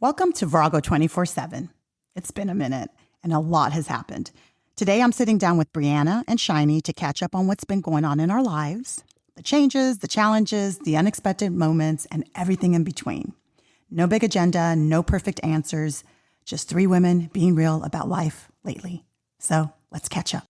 Welcome to Virago 24/7. It's been a minute and a lot has happened. Today I'm sitting down with Briana and Shiney to catch up on what's been going on in our lives, the changes, the challenges, the unexpected moments, and everything in between. No big agenda, no perfect answers, just three women being real about life lately. So let's catch up.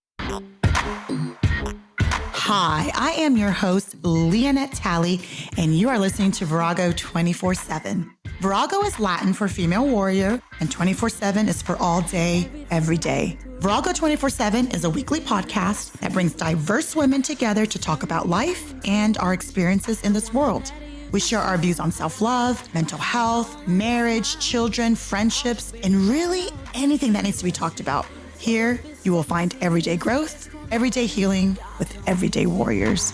Hi, I am your host, Lyanette Talley, and you are listening to Virago 24/7. Virago is Latin for female warrior, and 24/7 is for all day, every day. Virago 24/7 is a weekly podcast that brings diverse women together to talk about life and our experiences in this world. We share our views on self-love, mental health, marriage, children, friendships, and really anything that needs to be talked about. Here, you will find everyday growth, everyday healing with everyday warriors.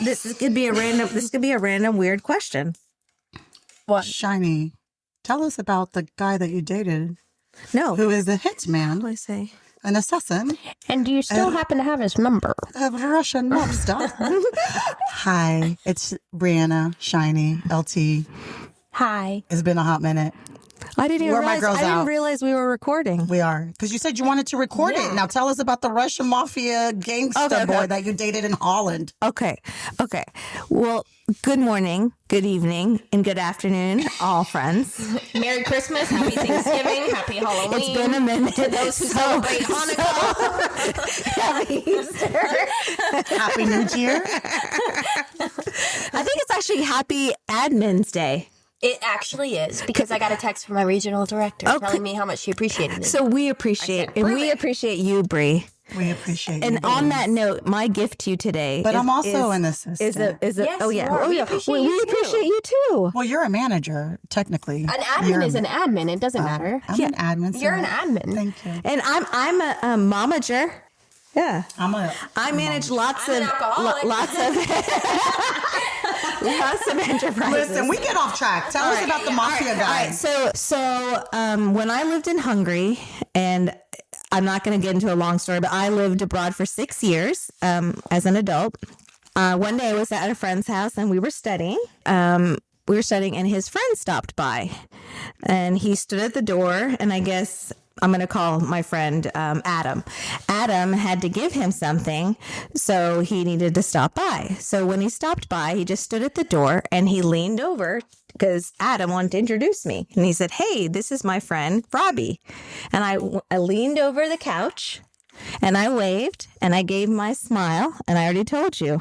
This could be a random weird question. What? Shiney, tell us about the guy that you dated. No. Who is a hitman. What do I say? An assassin. And do you still happen to have his number? A Russian mobster. Hi, it's Briana, Shiney, LT. Hi. It's been a hot minute. I didn't out? realize we were recording. We are. Because you said you wanted to record it. Now tell us about the Russian mafia gangster boy that you dated in Holland. Okay. Well, good morning, good evening, and good afternoon, all friends. Merry Christmas, Happy Thanksgiving, Happy Halloween. It's been a minute. To those who celebrate Hanukkah, Happy Easter. Happy New Year. I think it's actually Happy Admin's Day. It actually is, because I got a text from my regional director telling me how much she appreciated it. So we appreciate you, Bri. We appreciate you. And on that note, my gift to you today I'm also an assistant. Yes, oh yeah. you are. Oh yeah. We appreciate you too. Well, you're a manager, technically. An admin is an admin. It doesn't matter. I'm an admin. You're an admin. Thank you. And I'm a momager. Yeah. I manage lots of enterprises. Listen, we get off track. Tell us about the mafia guy. So when I lived in Hungary, and I'm not going to get into a long story, but I lived abroad for 6 years as an adult. One day I was at a friend's house and we were studying. And his friend stopped by, and he stood at the door, and I guess I'm going to call my friend Adam. Adam had to give him something, so he needed to stop by. So when he stopped by, he just stood at the door and he leaned over because Adam wanted to introduce me. And he said, "Hey, this is my friend, Robbie." And I leaned over the couch and I waved and I gave my smile. And I already told you,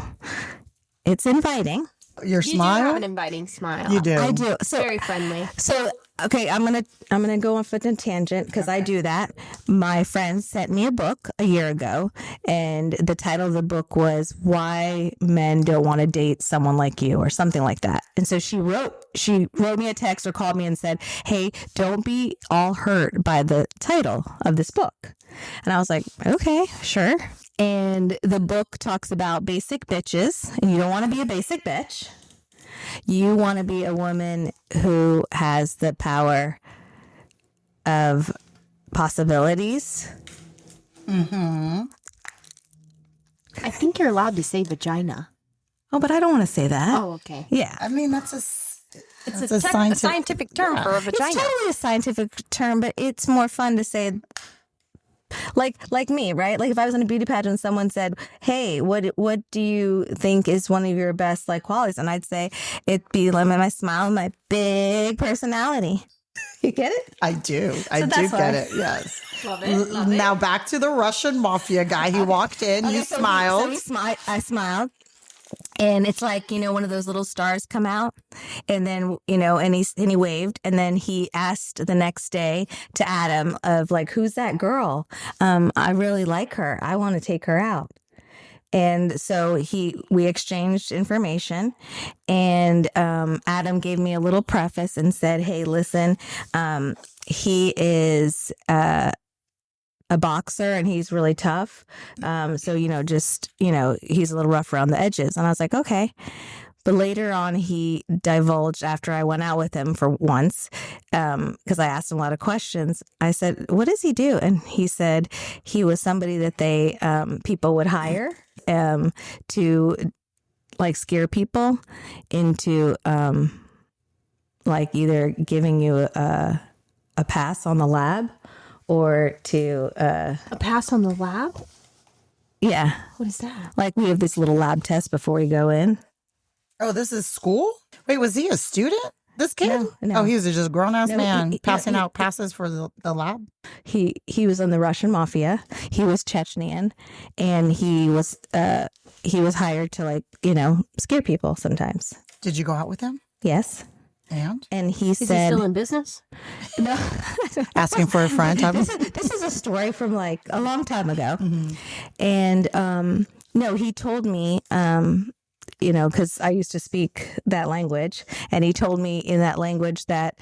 it's inviting. Your smile? You do have an inviting smile. You do. I do. So, very friendly. So, okay, I'm gonna go off on a tangent because I do that. My friend sent me a book a year ago, and the title of the book was "Why Men Don't Want to Date Someone Like You" or something like that. And so she wrote me a text or called me and said, "Hey, don't be all hurt by the title of this book." And I was like, "Okay, sure." And the book talks about basic bitches, and you don't want to be a basic bitch. You want to be a woman who has the power of possibilities. I think you're allowed to say vagina. Oh, but I don't want to say that. Oh, okay. Yeah. I mean, that's a scientific term for a vagina. It's totally a scientific term, but it's more fun to say. Like me, right? Like if I was in a beauty pageant and someone said, "Hey, what do you think is one of your best qualities?" And I'd say it'd be my smile and my big personality. You get it? I do. I do get it. Yes. Love it. Now back to the Russian mafia guy. He walked in. You smiled. I smiled. And it's like, one of those little stars come out, and then, and he waved, and then he asked the next day to Adam of who's that girl? I really like her. I want to take her out. And so we exchanged information, and Adam gave me a little preface and said, "Hey, listen, he is a boxer and he's really tough. So, he's a little rough around the edges." And I was like, okay. But later on, he divulged after I went out with him for once, because I asked him a lot of questions. I said, "What does he do?" And he said he was somebody that people would hire to like scare people into like either giving you a pass on the lab or to A pass on the lab? yeah. What is that? Like we have this little lab test before we go in. Oh, this is school? Wait, was he a student? This kid? No. Oh, he was just a grown-ass man passing he- out passes for the lab? He was in the Russian mafia. He was Chechnyan, and he was hired to like, scare people sometimes. Did you go out with him? Yes. And he Is he said still in business? no. asking for a friend? This is a story from like a long time ago. And no, he told me because I used to speak that language, and he told me in that language that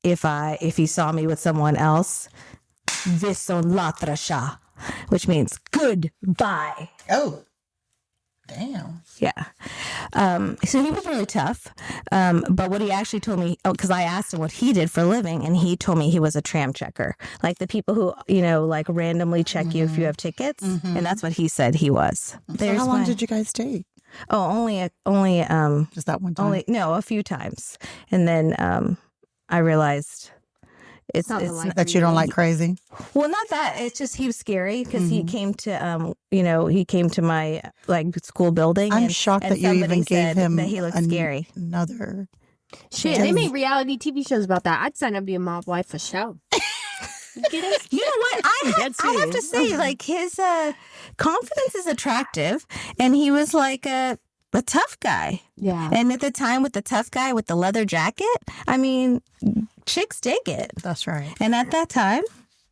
if he saw me with someone else, "Vison latrasha," which means goodbye. Oh, damn. Yeah. So he was really tough. But what he actually told me, because I asked him what he did for a living, and he told me he was a tram checker, like the people who like randomly check you if you have tickets, and that's what he said he was. So how long did you guys date? Oh, only Just that one time? a few times, and then I realized it's not the life That you don't like crazy? well, not that. It's just he was scary because he came to he came to my like school building. I'm shocked that you somebody even gave said him that he looked scary. another. Shit, they make reality TV shows about that. I'd sign up to be a mob wife for sure. You get it? You know what? I have to say, like his confidence is attractive, and he was like a tough guy. Yeah. And at the time, with the tough guy with the leather jacket, I mean, chicks dig it. That's right. And at that time,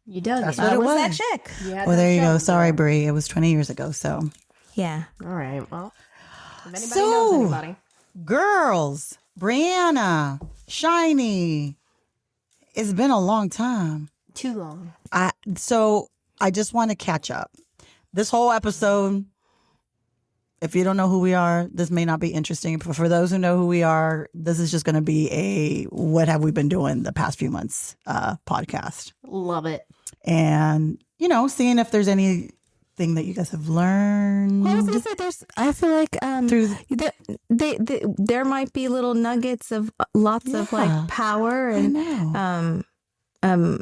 You dug That's it. what I it was was. that chick. Yeah, Well, there you go. shows. Sorry, Bree. It was 20 years ago. So, Yeah. All right. Well, if anybody So- knows anybody. girls, Briana, Shiney. It's been a long time. Too long. So I just want to catch up. This whole episode, if you don't know who we are, this may not be interesting. But for those who know who we are, this is just going to be a what have we been doing the past few months podcast. Love it. And, seeing if there's anything that you guys have learned. Well, I was gonna say, I feel like Through- there might be little nuggets of lots of Yeah. like power I and know.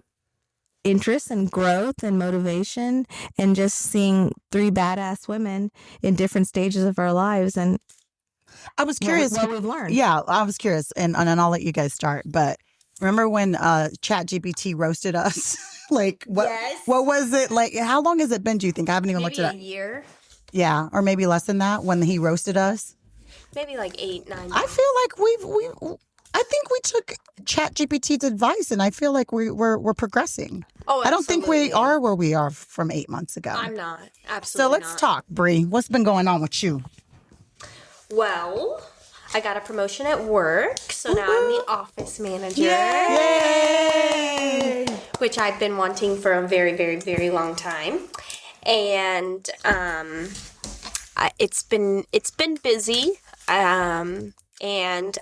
interest and growth and motivation, and just seeing three badass women in different stages of our lives and I was curious. what we've learned. Yeah, I was curious. And I'll let you guys start. But remember when ChatGPT roasted us? Like, what Yes. what was it? Like, how long has it been, do you think? I haven't even looked Maybe it a up. year. Yeah, or maybe less than that when he roasted us. Maybe like 8, 9 I months. feel like I think we took ChatGPT's advice, and I feel like we're progressing. Oh, I don't think we absolutely. are where we are from 8 months ago. I'm not. So Absolutely let's not. talk, Bree. What's been going on with you? Well, I got a promotion at work, so now I'm the office manager. Yay! Which I've been wanting for a very, very, very long time. And it's been busy. And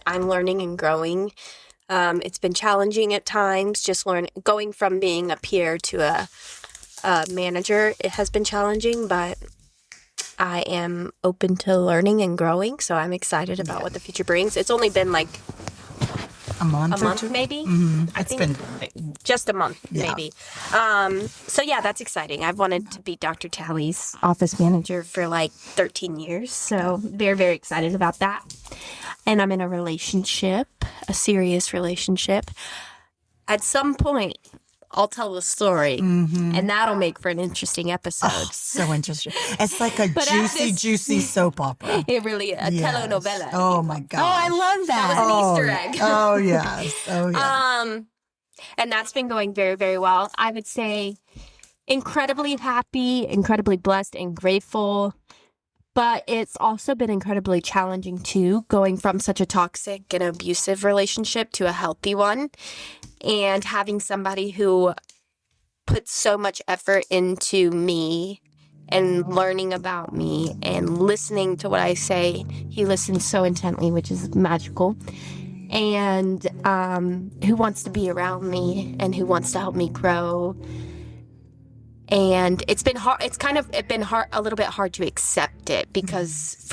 I'm learning and growing. It's been challenging at times. Going from being a peer to a manager, it has been challenging, but I am open to learning and growing, so I'm excited about what the future brings. It's only been like A month a or month, two? maybe. I It's think been just a month, Yeah. maybe. So yeah, that's exciting. I've wanted to be Dr. Talley's office manager for like 13 years, so very, very excited about that. And I'm in a relationship, a serious relationship. At some point, I'll tell the story, and that'll make for an interesting episode. so interesting. It's like a But at juicy, this- juicy soap opera. It really a Yes. telenovela. Oh my god. Oh, I love that. That was an Easter egg. Oh yes. Oh yeah. And that's been going very, very well. I would say incredibly happy, incredibly blessed and grateful. But it's also been incredibly challenging too, going from such a toxic and abusive relationship to a healthy one. And having somebody who puts so much effort into me and learning about me and listening to what I say. He listens so intently, which is magical. And who wants to be around me and who wants to help me grow. And it's been hard. It's been hard, a little bit hard to accept it because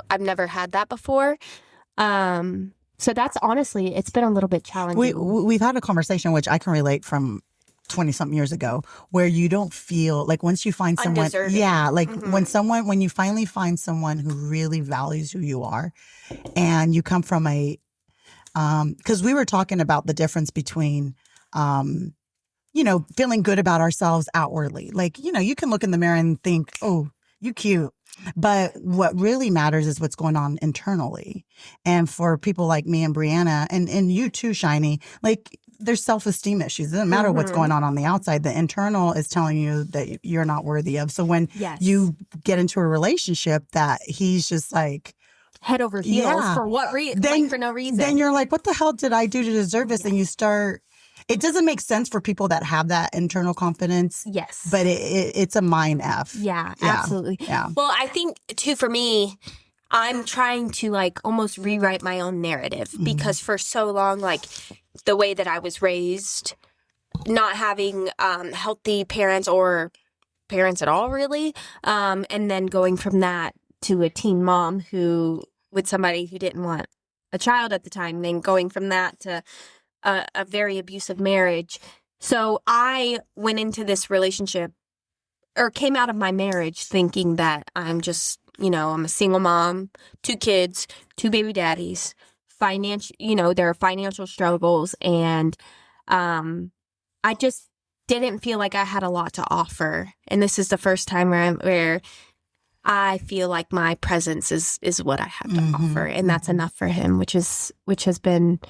I've never had that before. So that's honestly, it's been a little bit challenging. We've had a conversation, which I can relate from 20-something years ago, where you don't feel like once you find someone, undeserving. yeah, like when you finally find someone who really values who you are, and you come from because we were talking about the difference between, feeling good about ourselves outwardly. Like, you can look in the mirror and think, oh, you cute. But what really matters is what's going on internally. And for people like me and Briana, and you too, Shiney, like there's self-esteem issues. It doesn't matter what's going on the outside. The internal is telling you that you're not worthy of. So when you get into a relationship that he's just like, head over heels for what reason? For no reason. Then you're like, what the hell did I do to deserve this? And you start, it doesn't make sense for people that have that internal confidence. Yes. But it's a mind F. Yeah, absolutely. Yeah. Well, I think too, for me, I'm trying to like almost rewrite my own narrative because for so long, like the way that I was raised, not having healthy parents or parents at all, really. And then going from that to a teen mom with somebody who didn't want a child at the time, then going from that to a very abusive marriage. So I went into this relationship or came out of my marriage thinking that I'm just, I'm a single mom, 2 kids, 2 baby daddies, there are financial struggles. And I just didn't feel like I had a lot to offer. And this is the first time where I feel like my presence is what I have to offer, and that's enough for him, which has been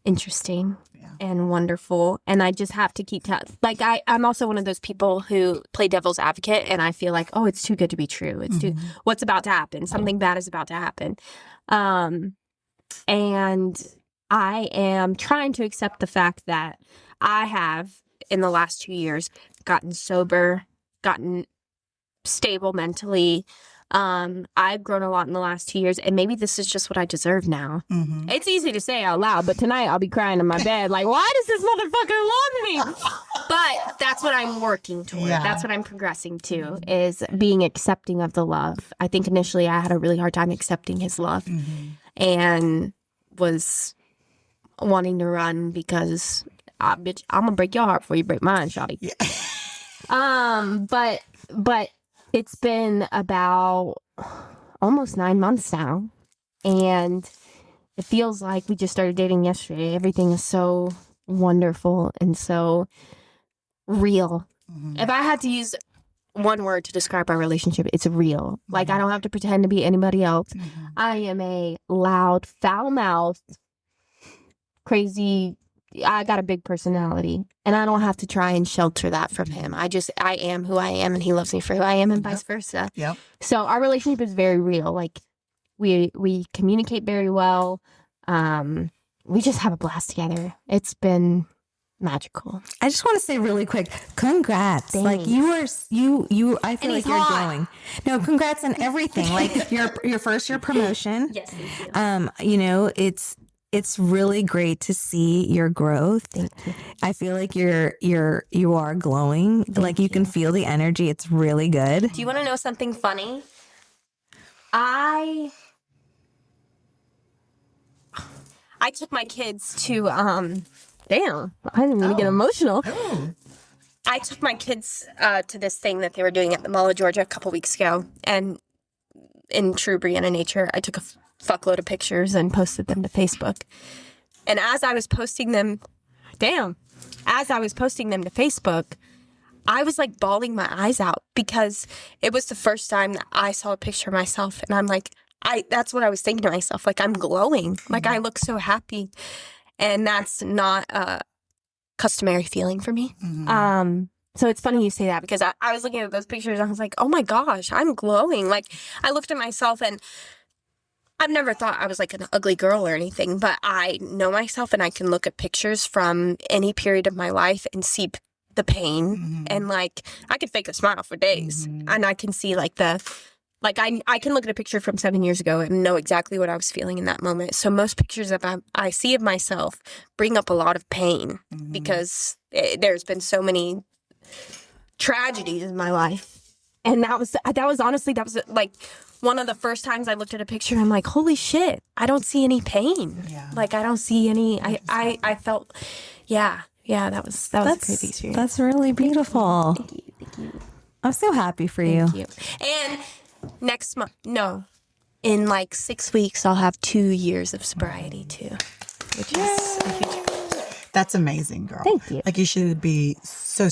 interesting and wonderful. And I just have to keep I'm also one of those people who play devil's advocate, and I feel like, oh, it's too good to be true. It's too what's about to happen? Something bad is about to happen. And I am trying to accept the fact that I have in the last 2 years gotten sober, gotten stable mentally. I've grown a lot in the last 2 years, and maybe this is just what I deserve now. It's easy to say out loud, but tonight I'll be crying in my bed like, why does this motherfucker love me? But that's what I'm working toward. Yeah. That's what I'm progressing to, is being accepting of the love. I think initially I had a really hard time accepting his love and was wanting to run because, bitch, I'm gonna break your heart before you break mine, shawty. Yeah. But it's been about almost 9 months now, and it feels like we just started dating yesterday. Everything is so wonderful and so real. If I had to use one word to describe our relationship, it's real. Like, I don't have to pretend to be anybody else. I am a loud, foul-mouthed, crazy, I got a big personality, and I don't have to try and shelter that from him. I am who I am, and he loves me for who I am, and vice versa. Yep. So our relationship is very real. Like, we communicate very well. We just have a blast together. It's been magical. I just want to say really quick, congrats. Thanks. Like I feel like you're growing. No, congrats on everything. Like your first year promotion. Yes, thank you. It's really great to see your growth. Thank you. I feel like you are glowing. Like you can feel the energy. It's really good. Do you want to know something funny? I took my kids to damn, I didn't mean to get emotional. I took my kids to this thing that they were doing at the Mall of Georgia a couple weeks ago, and in true Briana nature, I took a fuckload of pictures and posted them to Facebook. And as I was posting them to Facebook, I was like bawling my eyes out because it was the first time that I saw a picture of myself, and I'm like, that's what I was thinking to myself. Like, I'm glowing. Like, I look so happy. And that's not a customary feeling for me. So it's funny you say that, because I was looking at those pictures and I was like, oh my gosh, I'm glowing. Like, I looked at myself, and I've never thought I was like an ugly girl or anything, but I know myself, and I can look at pictures from any period of my life and see the pain. And like, I could fake a smile for days, and I can see like I can look at a picture from 7 years ago and know exactly what I was feeling in that moment. So most pictures that I see of myself bring up a lot of pain because there's been so many tragedies in my life. And that was honestly, that was like one of the first times I looked at a picture. I'm like, holy shit, I don't see any pain. Yeah. Like, I don't see any, I felt, that was a crazy experience. That's really beautiful. Thank you. I'm so happy for you. Thank you. And next month, in like 6 weeks, I'll have 2 years of sobriety too, which is a huge accomplishment. That's amazing, girl. Thank you. Like, you should be so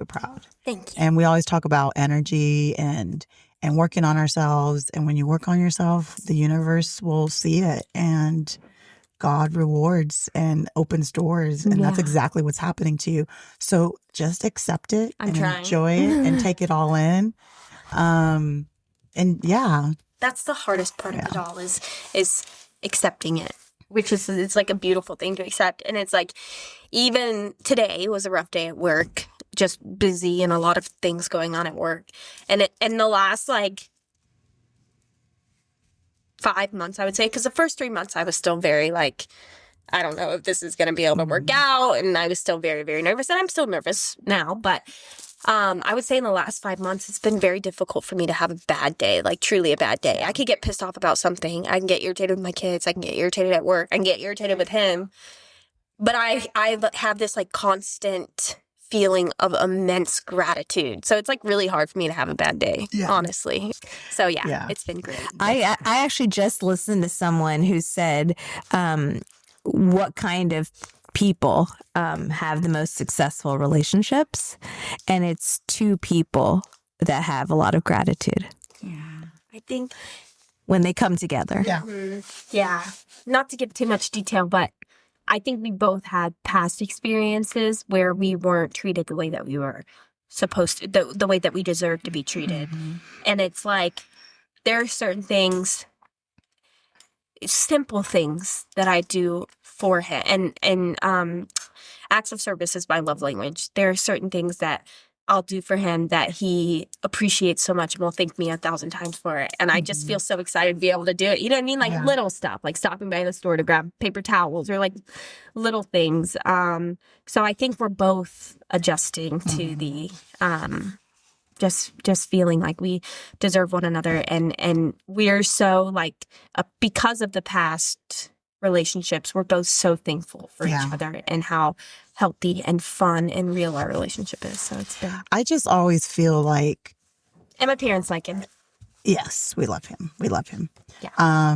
proud. Thank you. And we always talk about energy and working on ourselves. And when you work on yourself, the universe will see it, and God rewards and opens doors. And that's exactly what's happening to you. So just accept it and enjoy it and take it all in. And That's the hardest part of it all is accepting it, which is, it's like a beautiful thing to accept. And it's like, even today was a rough day at work, just busy and a lot of things going on at work. And the last like 5 months, I would say, because the first 3 months I was still very like, I don't know if this is going to be able to work out. And I was still very, very nervous. And I'm still nervous now. But I would say in the last 5 months, it's been very difficult for me to have a bad day, like truly a bad day. I could get pissed off about something. I can get irritated with my kids. I can get irritated at work. I can get irritated with him. But I have this like constant feeling of immense gratitude. So it's like really hard for me to have a bad day, honestly. So it's been great. I actually just listened to someone who said, what kind of people have the most successful relationships, and it's two people that have a lot of gratitude. I think when they come together. Not to give too much detail, but I think we both had past experiences where we weren't treated the way that we were supposed to, the way that we deserve to be treated. And it's like, there are certain things, simple things that I do for him. And acts of service is my love language. There are certain things that I'll do for him that he appreciates so much and will thank me 1,000 times for it. And I just feel so excited to be able to do it. You know what I mean? Like little stuff, like stopping by the store to grab paper towels or like little things. So I think we're both adjusting to the just feeling like we deserve one another. And we're so like, because of the past relationships, we're both so thankful for each other and how healthy and fun and real our relationship is. So it's been. I just always feel like. And my parents like him. Yes, we love him. We love him. Yeah.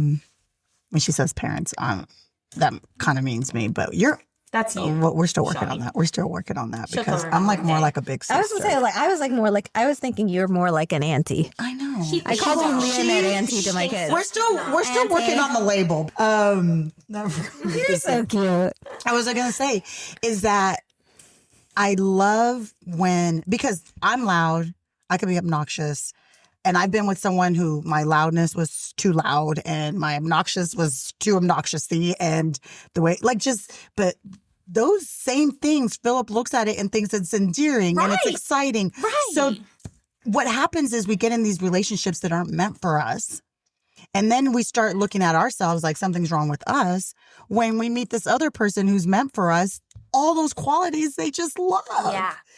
When she says parents, that kind of means me, but that's you. We're still working on that. We're still working on that because I'm like more like a big sister. I was gonna say, I was thinking you're more like an auntie. I know. I called him Lyanette auntie to my kids. We're still working on the label. You're so cute. I was gonna say is that I love because I'm loud, I can be obnoxious. And I've been with someone who my loudness was too loud and my obnoxious was too obnoxiously, and the way but those same things, Philip looks at it and thinks it's endearing and it's exciting. Right. So what happens is we get in these relationships that aren't meant for us. And then we start looking at ourselves like something's wrong with us. When we meet this other person who's meant for us, all those qualities they just love.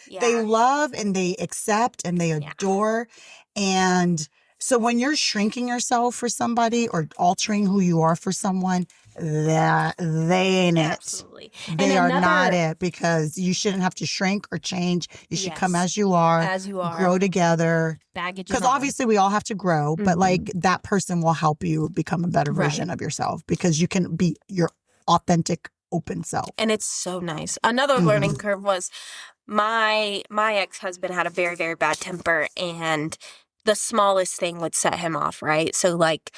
Yeah. They love and they accept and they adore. And so when you're shrinking yourself for somebody or altering who you are for someone, that they ain't it. Absolutely. They are not it, because you shouldn't have to shrink or change. You should come as you are. As you are. Grow together. Baggage. Because obviously we all have to grow, but like that person will help you become a better version of yourself, because you can be your authentic, open self. And it's so nice. Another learning curve was my ex-husband had a very, very bad temper, and the smallest thing would set him off, right? So like,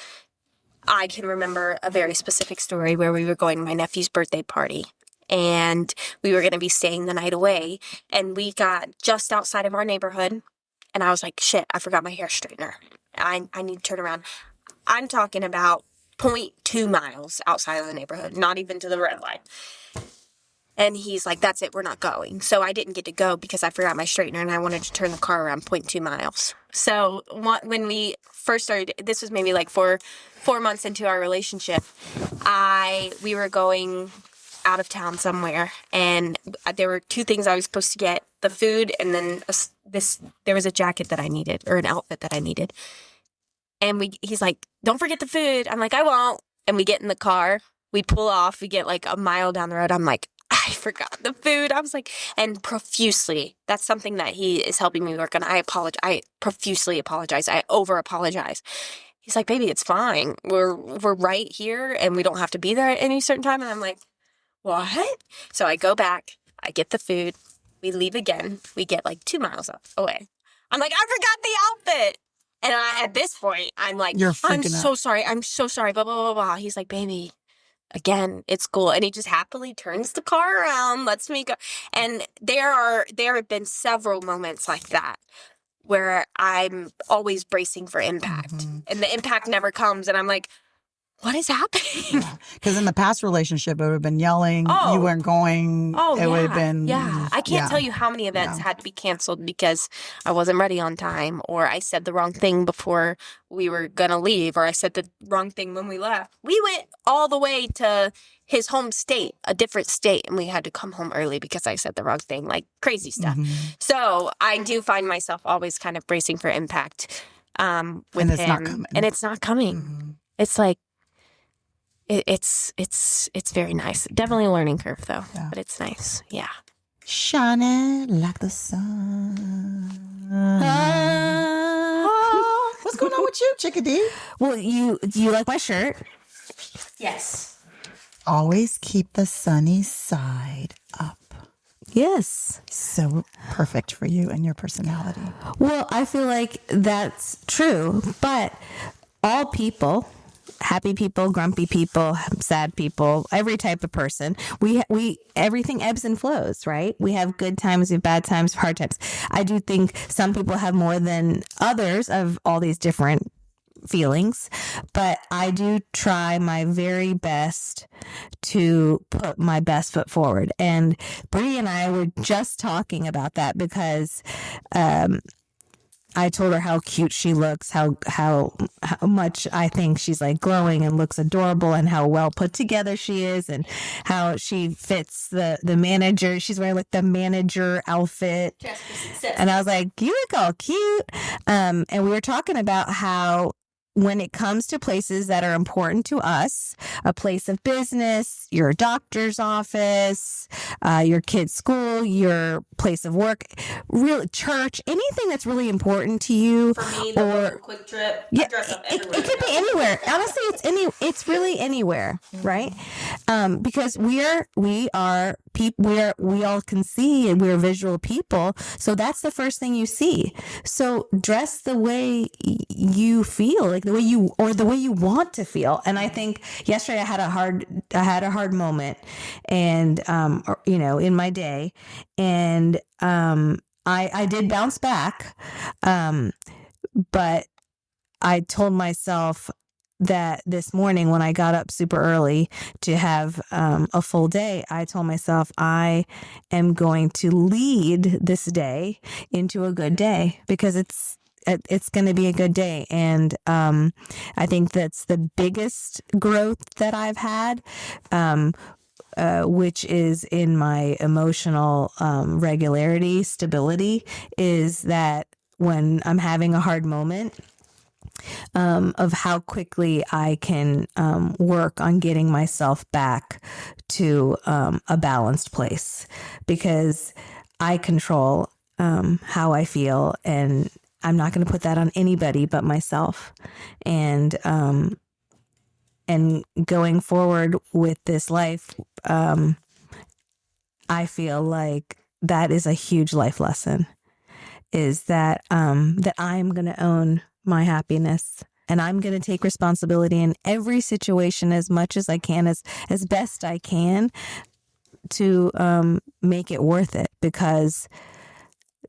I can remember a very specific story where we were going to my nephew's birthday party, and we were going to be staying the night away, and we got just outside of our neighborhood, and I was like, shit, I forgot my hair straightener. I need to turn around. I'm talking about 0.2 miles outside of the neighborhood, not even to the red light. And he's like, that's it, we're not going. So I didn't get to go because I forgot my straightener and I wanted to turn the car around 0.2 miles. So when we first started, this was maybe like four months into our relationship, we were going out of town somewhere, and there were two things I was supposed to get: the food, and then there was a jacket that I needed, or an outfit that I needed. And he's like, don't forget the food. I'm like, I won't. And we get in the car, we pull off, we get like a mile down the road. I'm like, I forgot the food. I was like, and profusely, that's something that he is helping me work on. I profusely apologize. I over apologize. He's like, baby, it's fine. We're right here and we don't have to be there at any certain time. And I'm like, what? So I go back, I get the food, we leave again. We get like 2 miles away. I'm like, I forgot the outfit. And at this point, I'm like, I'm so sorry. I'm so sorry. Blah, blah, blah, blah. He's like, baby, again, it's cool. And he just happily turns the car around, lets me go. And there have been several moments like that where I'm always bracing for impact. Mm-hmm. And the impact never comes. And I'm like, what is happening? Because in the past relationship, it would have been yelling. You weren't going. It would have been. Yeah. I can't tell you how many events had to be canceled because I wasn't ready on time, or I said the wrong thing before we were going to leave, or I said the wrong thing when we left. We went all the way to his home state, a different state, and we had to come home early because I said the wrong thing, like crazy stuff. Mm-hmm. So I do find myself always kind of bracing for impact with him. And it's not coming. Mm-hmm. It's like, It's very nice. Definitely a learning curve though, but it's nice. Yeah. Shining like the sun. What's going on with you, Chickadee? Well, do you like my shirt? Yes. Always keep the sunny side up. Yes. So perfect for you and your personality. Well, I feel like that's true, but all people, happy people, grumpy people, sad people, every type of person, we everything ebbs and flows, right? We have good times, we have bad times, hard times. I do think some people have more than others of all these different feelings, but I do try my very best to put my best foot forward. And Bree and I were just talking about that because I told her how cute she looks, how much I think she's like glowing and looks adorable, and how well put together she is, and how she fits the manager. She's wearing like the manager outfit. And I was like, you look all cute. And we were talking about how when it comes to places that are important to us, a place of business, your doctor's office, your kid's school, your place of work, real church, anything that's really important to you. For me, the quick trip, I dress up everywhere. It could be anywhere. Honestly, it's really anywhere, right? Because we are people. We all can see, and we're visual people. So that's the first thing you see. So dress the way you feel, like the way you want to feel. And I think yesterday I had a hard moment, and in my day, and I did bounce back, but I told myself that this morning when I got up super early to have a full day, I told myself I am going to lead this day into a good day, because it's going to be a good day. And I think that's the biggest growth that I've had, which is in my emotional regularity, stability, is that when I'm having a hard moment, of how quickly I can work on getting myself back to a balanced place, because I control how I feel, and I'm not going to put that on anybody but myself. And going forward with this life, I feel like that is a huge life lesson, is that that I'm going to own my happiness, and I'm going to take responsibility in every situation as much as I can, as best I can, to make it worth it. Because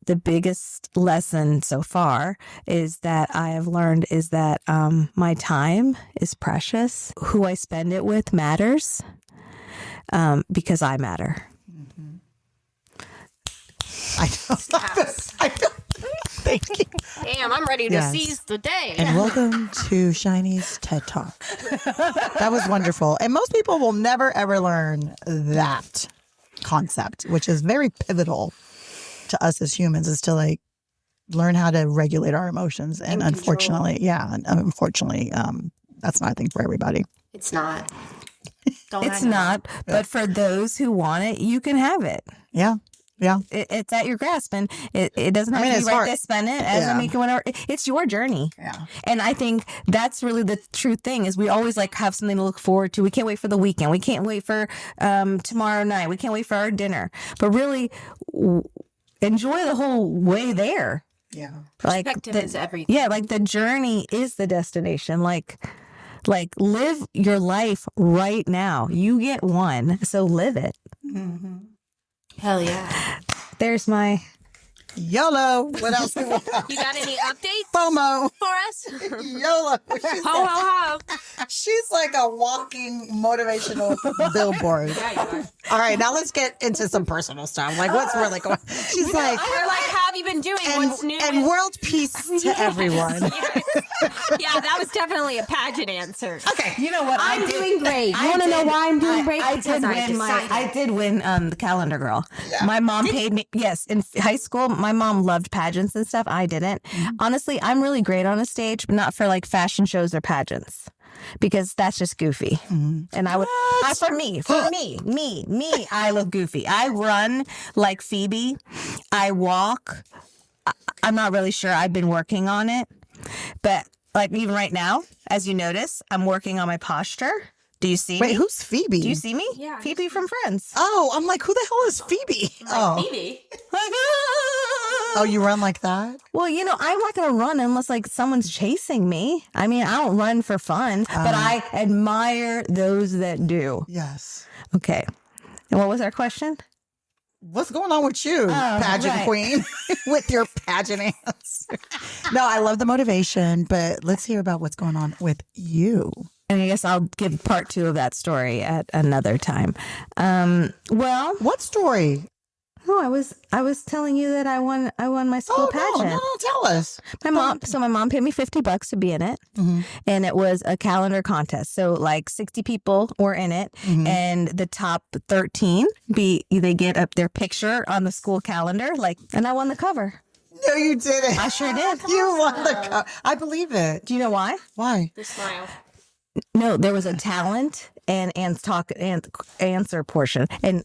the biggest lesson so far is that I have learned is that my time is precious. Who I spend it with matters, because I matter. I know. Thank you. Damn, I'm ready to Yes. seize the day. And welcome to Shiney's TED Talk. That was wonderful. And most people will never, ever learn that concept, which is very pivotal to us as humans, is to like learn how to regulate our emotions. And unfortunately, that's not a thing for everybody. It's not. It's not, but for those who want it, you can have it. Yeah. Yeah. It's at your grasp, and it doesn't have to it's be right hard. this minute as I'm making whatever. It's your journey. Yeah. And I think that's really the true thing is we always like have something to look forward to. We can't wait for the weekend. We can't wait for tomorrow night. We can't wait for our dinner. But really enjoy the whole way there. Yeah. Like Perspective is everything. Yeah, like the journey is the destination. Like live your life right now. You get one, so live it. Mm-hmm. Hell yeah. There's my YOLO. What else do we have? You got any updates FOMO. for us? YOLO. Ho, ho, ho. She's like a walking motivational billboard. Yeah, you are. All right, now let's get into some personal stuff. Like, what's really going on? She's like, We're like, how have you been doing? What's new? and world peace to everyone. Yeah, that was definitely a pageant answer. Okay. You know what? I'm doing great. You want to know why I'm doing great? I Because I did win the calendar girl. My mom paid me. Yes, in high school, my mom loved pageants and stuff. I didn't. Honestly, I'm really great on a stage, but not for like fashion shows or pageants. Because that's just goofy. And I would, for me, I look goofy. I run like Phoebe. I walk. I'm not really sure. I've been working on it. But like even right now, as you notice, I'm working on my posture. Do you see Wait, me? who's Phoebe? Do you see me? Yeah. Phoebe from Friends. Oh, I'm like, who the hell is Phoebe? Maybe. Oh, you run like that? Well, you know, I'm not going to run unless like someone's chasing me. I mean, I don't run for fun, but I admire those that do. Yes. Okay. And what was our question? What's going on with you, pageant right. queen, with your pageant answer? No, I love the motivation, but let's hear about what's going on with you. And I guess I'll give part 2 of that story at another time. Well, What story? no, I was telling you that I won my school pageant. No, tell us. My mom paid me $50 to be in it, and it was a calendar contest. So like 60 people were in it, and the top 13 they get up their picture on the school calendar, and I won the cover. No, you didn't. I sure did. You won the cup. I believe it. Do you know why? Why? The smile. No, there was a talent and answer portion, and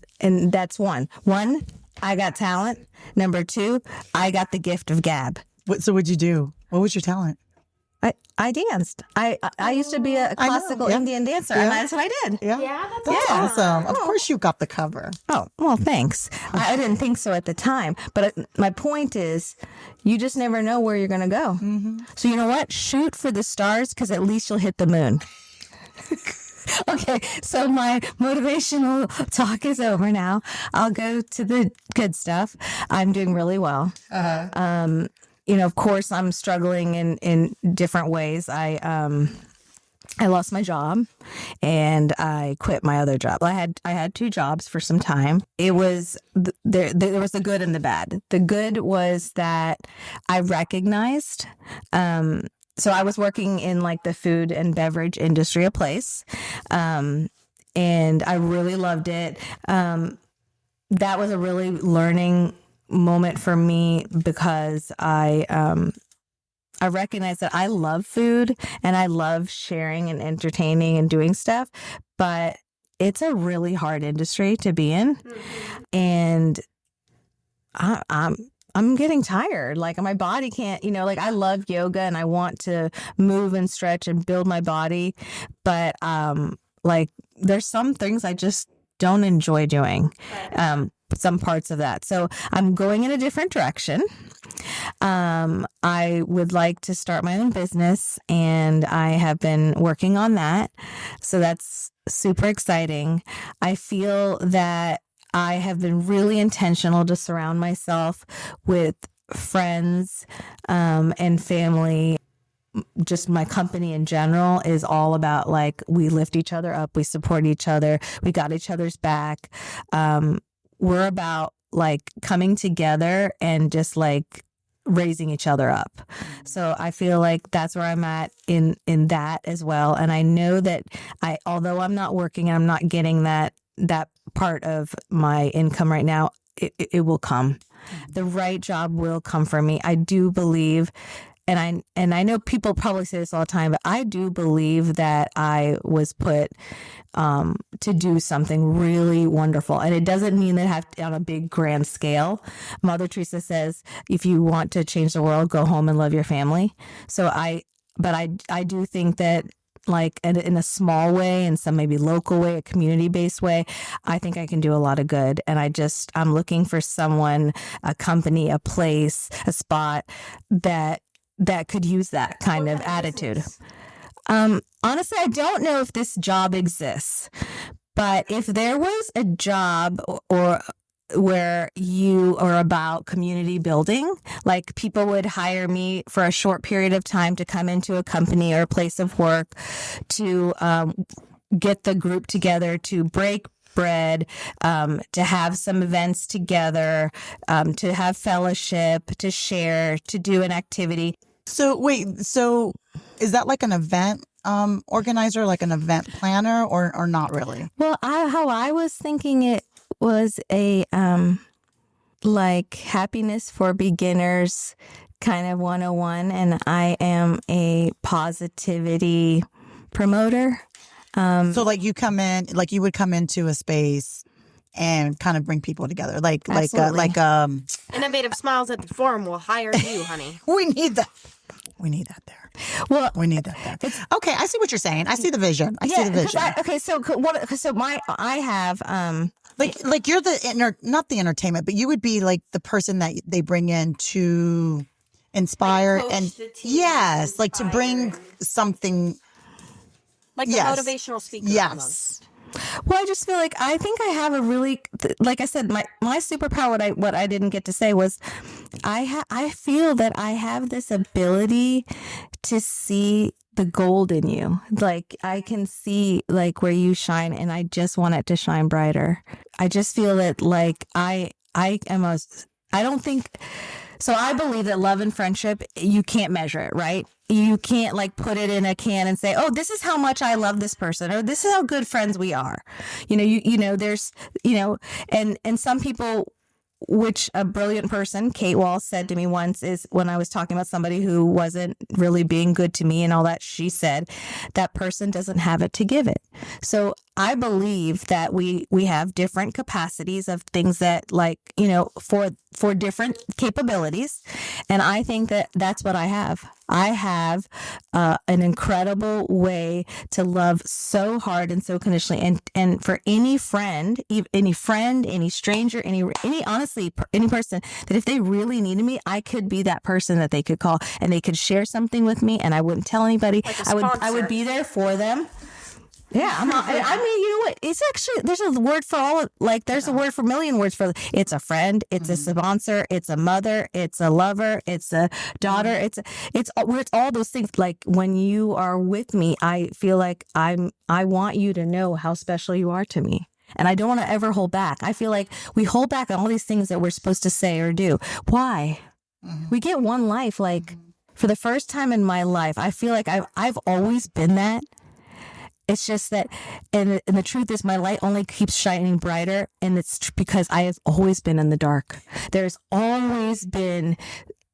that's one. One, I got talent. Number 2, I got the gift of gab. So what'd you do? What was your talent? I danced. I used to be a I know, classical yeah. Indian dancer, Yeah. and that's what I did. Yeah, That's awesome. Of course you got the cover. Oh, well, thanks. I didn't think so at the time. But my point is, you just never know where you're going to go. So you know what? Shoot for the stars because at least you'll hit the moon. Okay, so my motivational talk is over now. I'll go to the good stuff. I'm doing really well. You know, of course, I'm struggling in different ways. I lost my job and I quit my other job. I had 2 jobs for some time. It was there was the good and the bad. The good was that I recognized so I was working in like the food and beverage industry, a place. And I really loved it. That was a really learning moment for me because I recognized that I love food and I love sharing and entertaining and doing stuff, but it's a really hard industry to be in. And I'm getting tired. Like my body can't, like I love yoga and I want to move and stretch and build my body. But like there's some things I just don't enjoy doing. Some parts of that. So I'm going in a different direction. I would like to start my own business and I have been working on that. So that's super exciting. I feel that I have been really intentional to surround myself with friends and family. Just my company in general is all about like we lift each other up, we support each other, we got each other's back. We're about like coming together and just like raising each other up. So I feel like that's where I'm at in that as well. And I know that although I'm not working and I'm not getting that part of my income right now, it will come. The right job will come for me. I do believe, and I know people probably say this all the time, but I do believe that I was put to do something really wonderful. And it doesn't mean that I have to on a big grand scale. Mother Teresa says, if you want to change the world, go home and love your family. So I do think that like in a small way, in some maybe local way, a community-based way, I think I can do a lot of good. And I'm looking for someone, a company, a place, a spot that could use that kind of attitude. Honestly, I don't know if this job exists, but if there was a job or where you are about community building, like people would hire me for a short period of time to come into a company or a place of work to get the group together, to break bread, to have some events together, to have fellowship, to share, to do an activity. So wait, so is that like an event organizer, like an event planner, or not really? Well, how I was thinking it was a like happiness for beginners kind of 101, and I am a positivity promoter. So like you would come into a space and kind of bring people together, like Innovative Smiles at the Forum will hire you, honey. we need that there. Well, We need that there. Okay, I see what you're saying. I see the vision. I see the vision. I have like you're not the entertainment, but you would be like the person that they bring in to inspire Like coach and the team, yes, like to bring inspire. something. Like Yes. a motivational speaker. Yes. Well, I just feel like I think I have a really, like I said, my superpower. What I didn't get to say was, I feel that I have this ability to see the gold in you. Like I can see like where you shine, and I just want it to shine brighter. I just feel that like I don't think. So I believe that love and friendship, you can't measure it, right? You can't like put it in a can and say, oh, this is how much I love this person, or this is how good friends we are. There's, and some people, which a brilliant person, Kate Walsh, said to me once, is when I was talking about somebody who wasn't really being good to me and all that, she said, that person doesn't have it to give it. So I believe that we have different capacities of things that for different capabilities. And I think that that's what I have. I have an incredible way to love so hard and so conditionally. And for any friend, any stranger, any person that if they really needed me, I could be that person that they could call and they could share something with me and I wouldn't tell anybody. Like a I would be there for them. Yeah, you know what? It's actually, there's a word for all, like there's a word for a million words for it's a friend, it's a sponsor, it's a mother, it's a lover, it's a daughter, it's all those things. Like when you are with me, I feel like I want you to know how special you are to me. And I don't want to ever hold back. I feel like we hold back on all these things that we're supposed to say or do. Why? We get one life. Like for the first time in my life, I feel like I've always been that. It's just that, and the truth is my light only keeps shining brighter, and it's because I have always been in the dark. There's always been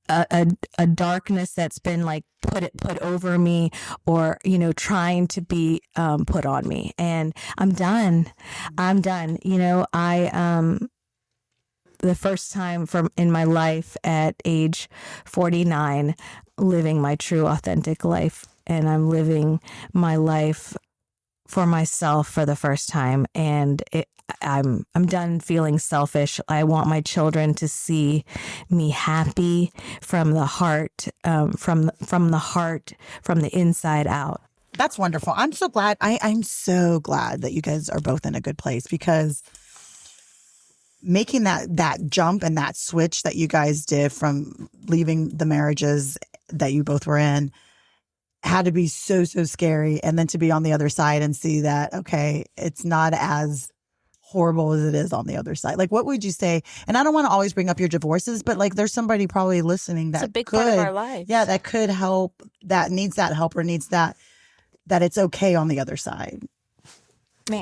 a darkness that's been like put over me, or trying to be put on me, and I'm done. The first time in my life at age 49, living my true authentic life, and I'm living my life for myself for the first time, and I'm done feeling selfish. I want my children to see me happy from the heart, from the inside out. That's wonderful. I'm so glad. I'm so glad that you guys are both in a good place, because making that jump and that switch that you guys did from leaving the marriages that you both were in had to be so scary. And then to be on the other side and see that, okay, it's not as horrible as it is on the other side? Like, what would you say? And I don't want to always bring up your divorces, but like, there's somebody probably listening that It's a big could, part of our lives. yeah, that could help, that needs that help, or needs that it's okay on the other side.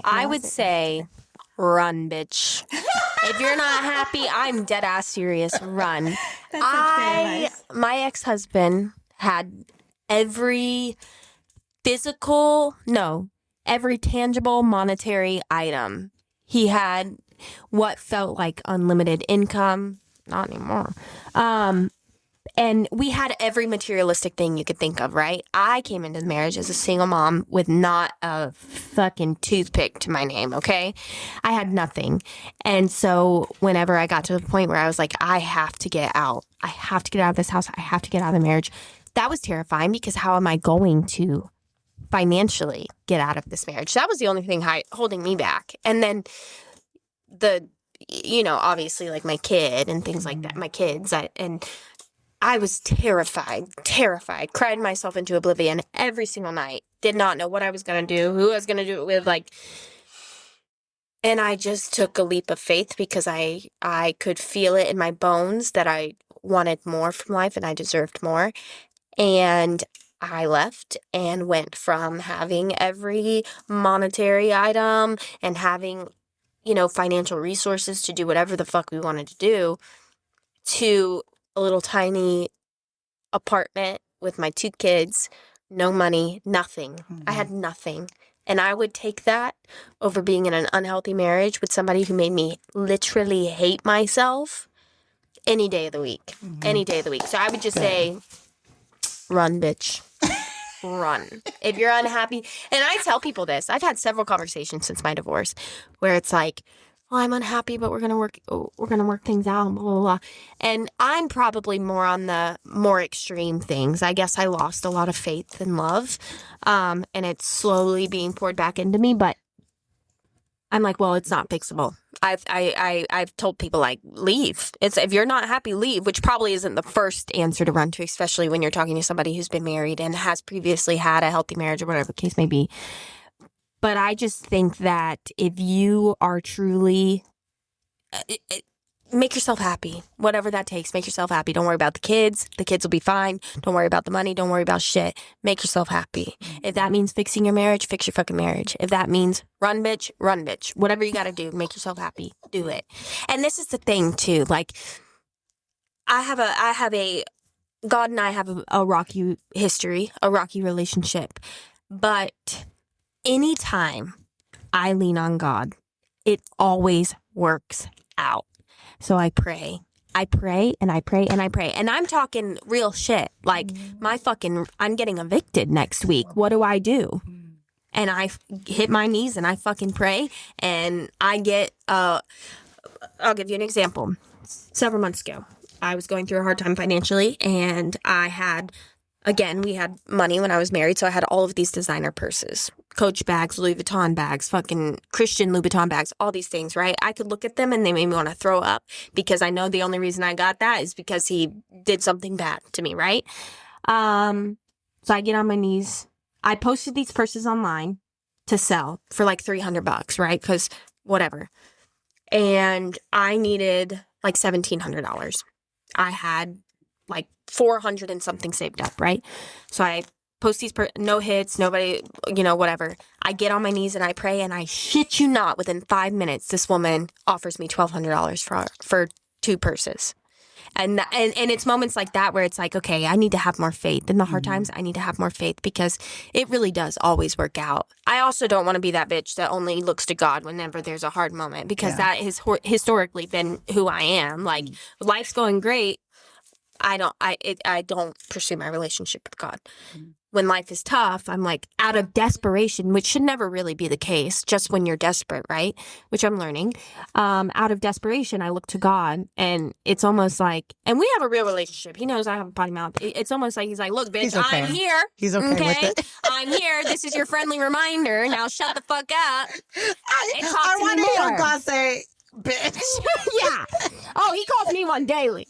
I would say run, bitch. If you're not happy, I'm dead ass serious. Run. My ex-husband had every every tangible monetary item. He had what felt like unlimited income. Not anymore. And we had every materialistic thing you could think of, right? I came into the marriage as a single mom with not a fucking toothpick to my name, okay? I had nothing. And so whenever I got to the point where I was like, I have to get out. I have to get out of this house. I have to get out of the marriage. That was terrifying because how am I going to financially get out of this marriage? That was the only thing holding me back. And then obviously like my kid and things like that, my kids, I was terrified, cried myself into oblivion every single night. Did not know what I was going to do, who I was going to do it with, and I just took a leap of faith because I could feel it in my bones that I wanted more from life and I deserved more. And I left and went from having every monetary item and having, financial resources to do whatever the fuck we wanted to do to a little tiny apartment with my 2 kids, no money, nothing. Mm-hmm. I had nothing. And I would take that over being in an unhealthy marriage with somebody who made me literally hate myself any day of the week. Mm-hmm. Any day of the week. So I would just say, run, bitch. Run. If you're unhappy. And I tell people this. I've had several conversations since my divorce where it's like, well, I'm unhappy, but we're gonna work things out, blah, blah, blah. And I'm probably more on the more extreme things. I guess I lost a lot of faith and love, and it's slowly being poured back into me. But I'm like, well, it's not fixable. I've told people like, leave. If you're not happy, leave. Which probably isn't the first answer to run to, especially when you're talking to somebody who's been married and has previously had a healthy marriage or whatever the case may be. But I just think that if you are truly, make yourself happy, whatever that takes, make yourself happy. Don't worry about the kids. The kids will be fine. Don't worry about the money. Don't worry about shit. Make yourself happy. If that means fixing your marriage, fix your fucking marriage. If that means run, bitch, run, bitch. Whatever you got to do, make yourself happy. Do it. And this is the thing too. Like, God and I have a rocky history, a rocky relationship, but anytime I lean on God, it always works out. So I pray and I pray and I pray. And I'm talking real shit. Like I'm getting evicted next week. What do I do? And I hit my knees and I fucking pray. And I get, I'll give you an example. Several months ago, I was going through a hard time financially and we had money when I was married, so I had all of these designer purses, Coach bags, Louis Vuitton bags, fucking Christian Louboutin bags, all these things, right? I could look at them and they made me want to throw up because I know the only reason I got that is because he did something bad to me, right? So I get on my knees. I posted these purses online to sell for like $300, right? Because whatever. And I needed like $1,700. I had like 400 and something saved up, right? So I post these, no hits, nobody, whatever. I get on my knees and I pray, and I shit you not, within 5 minutes, this woman offers me $1,200 for 2 purses. And it's moments like that where it's like, okay, I need to have more faith. In the hard times, I need to have more faith because it really does always work out. I also don't want to be that bitch that only looks to God whenever there's a hard moment because that has historically been who I am. Like, life's going great. I don't pursue my relationship with God. When life is tough, I'm like, out of desperation, which should never really be the case, just when you're desperate, right? Which I'm learning. Out of desperation, I look to God, and it's almost like, and we have a real relationship. He knows I have a potty mouth. It's almost like he's like, look, bitch, okay. I'm here. He's okay with it. I'm here. This is your friendly reminder. Now shut the fuck up. I want to hear God say, bitch. Yeah. Oh, he calls me one daily.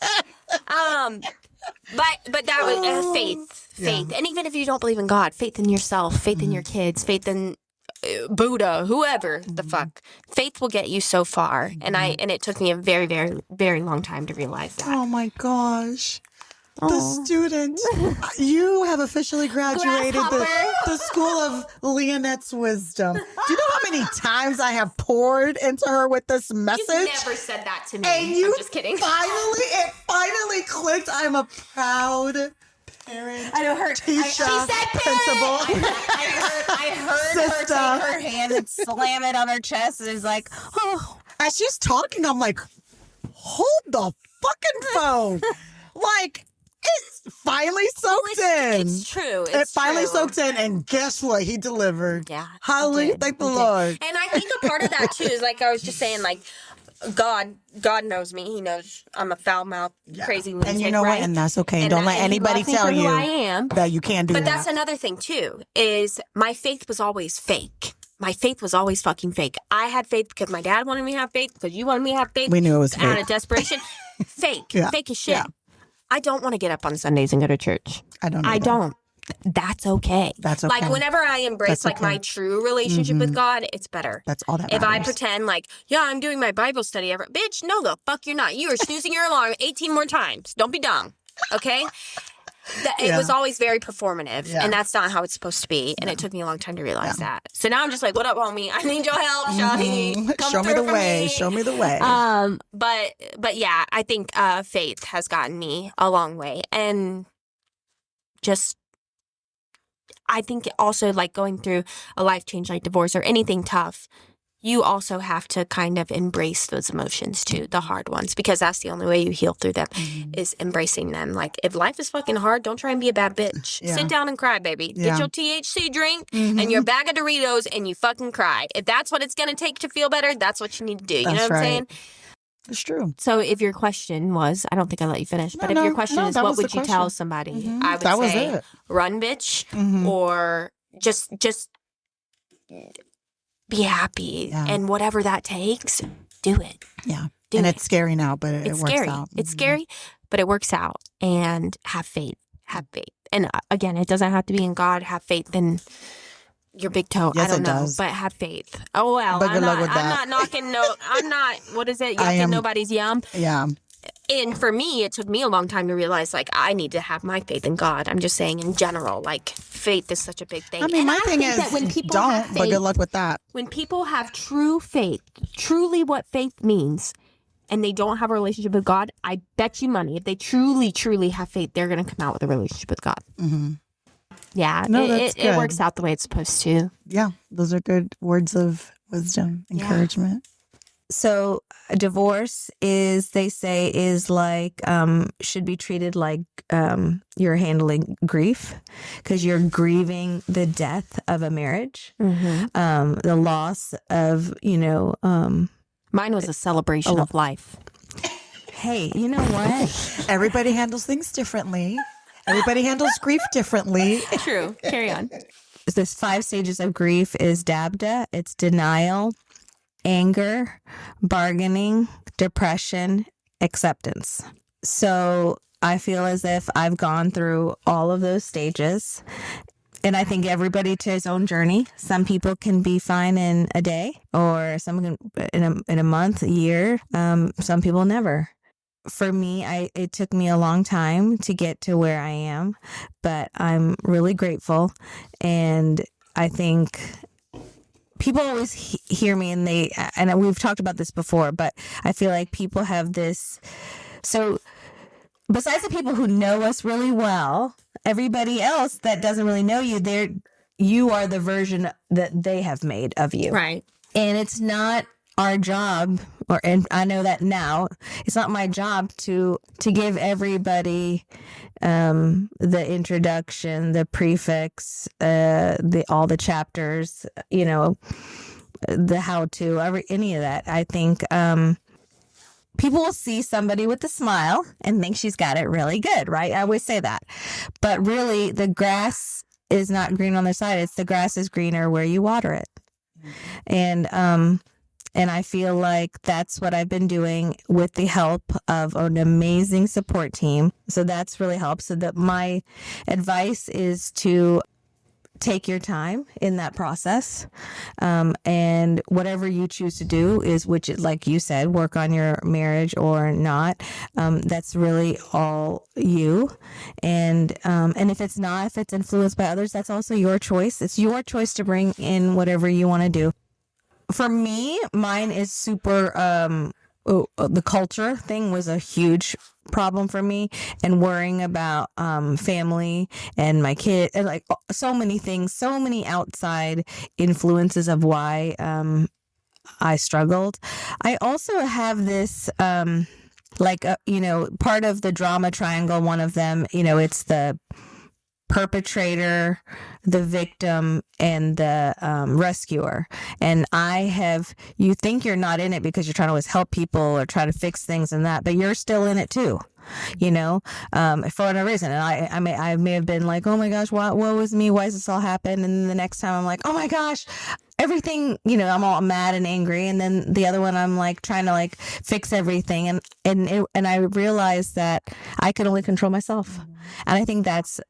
But that was faith. And even if you don't believe in God, faith in yourself, faith in your kids, faith in Buddha, whoever the fuck. Faith will get you so far. And it took me a very, very, very long time to realize that. Oh my gosh. The student. You have officially graduated the School of Lyanette's Wisdom. Do you know how many times I have poured into her with this message? You've never said that to me. And you I'm just kidding. It finally clicked. I'm a proud parent. I know her. Teacher, she said principal. I heard her Sister. take her hand and slam it on her chest, and it's like, oh. As she's talking, I'm like, hold the fucking phone. Like, it's finally soaked in. It's true. It finally soaked in, and guess what? He delivered. Yeah. Hallelujah. Thank the Lord. And I think a part of that, too, is like I was just saying, like, God knows me. He knows I'm a foul-mouthed, crazy lunatic, And you know right? what? And that's okay. And Don't let he anybody loves me tell for who you I am. that you can't do But that. that's another thing, too, is my faith was always fake. My faith was always fucking fake. I had faith because my dad wanted me to have faith, because you wanted me to have faith. We knew it was out fake. of desperation. Fake. Yeah. Fake as shit. Yeah. I don't want to get up on Sundays and go to church. I don't. I don't. That's okay. That's okay. Like whenever I embrace That's like okay. my true relationship with God, it's better. That's all that If I matters. pretend like, yeah, I'm doing my Bible study every bitch, no the fuck you're not. You are snoozing your alarm 18 more times. Don't be dumb. Okay? It was always very performative, and that's not how it's supposed to be. And it took me a long time to realize that. So now I'm just like, what up, homie? I need your help, Shawty. Come Show me through the for way. me. Show me the way. But yeah, I think faith has gotten me a long way, and just I think also like going through a life change like divorce or anything tough, you also have to kind of embrace those emotions too, the hard ones, because that's the only way you heal through them is embracing them. Like if life is fucking hard, don't try and be a bad bitch. Yeah. Sit down and cry, baby. Yeah. Get your THC drink and your bag of Doritos and you fucking cry. If that's what it's going to take to feel better, that's what you need to do. You know what I'm saying? It's true. So if your question was, I don't think I let you finish, but if your question is, what would you tell somebody? I would say, run, bitch, or just be happy, and whatever that takes, do it. Yeah. Do And it. it's scary now, but it It's works scary. out. It's scary, but it works out. And have faith. Have faith. And again, it doesn't have to be in God. Have faith in your big toe. Yes, I don't it know, does. but have faith. Oh well, But good luck with that. I'm not knocking I'm not. What is it? Yucking nobody's yum. Yeah. And for me, it took me a long time to realize, like, I need to have my faith in God. I'm just saying in general, like, faith is such a big thing. I mean, and my thing think is, that when people don't, have but faith, good luck with that. when people have true faith, truly what faith means, and they don't have a relationship with God, I bet you money, if they truly, truly have faith, they're going to come out with a relationship with God. Mm-hmm. Yeah, No, that's it good. works out the way it's supposed to. Yeah. Those are good words of wisdom, encouragement. So a divorce they say is like, should be treated like you're handling grief, because you're grieving the death of a marriage, the loss of, Mine was a celebration of life. hey, you know what? Everybody handles things differently. Everybody handles grief differently. True. Carry on. There's 5 stages of grief is DABDA. It's denial, anger, bargaining, depression, acceptance. So I feel as if I've gone through all of those stages. And I think everybody to his own journey. Some people can be fine in a day, or some can in a month, a year. Some people never. For me, it took me a long time to get to where I am, but I'm really grateful. And I think people always hear me, and we've talked about this before, but I feel like people have this. So besides the people who know us really well, everybody else that doesn't really know you, you are the version that they have made of you. Right. And it's not our job, and I know that now, it's not my job to give everybody the introduction, the prefix, all the chapters, the how-to, any of that. I think people will see somebody with a smile and think she's got it really good, right? I always say that. But really, the grass is not green on the side. It's the grass is greener where you water it. And I feel like that's what I've been doing with the help of an amazing support team. So that's really helped. So that my advice is to take your time in that process. And whatever you choose to do is, which is, like you said, work on your marriage or not. That's really all you. And if it's not, if it's influenced by others, that's also your choice. It's your choice to bring in whatever you want to do. For me, mine is super, the culture thing was a huge problem for me, and worrying about family and my kid, and like so many things, so many outside influences of why I struggled. I also have this part of the drama triangle, one of them, it's the perpetrator, the victim, and the rescuer. And you think you're not in it because you're trying to always help people or try to fix things and that, but you're still in it too, for no reason. And I may have been like, oh my gosh, what was me? Why does this all happen? And then the next time I'm like, oh my gosh, everything, I'm all mad and angry. And then the other one, I'm like trying to like fix everything. And I realized that I could only control myself. And I think that's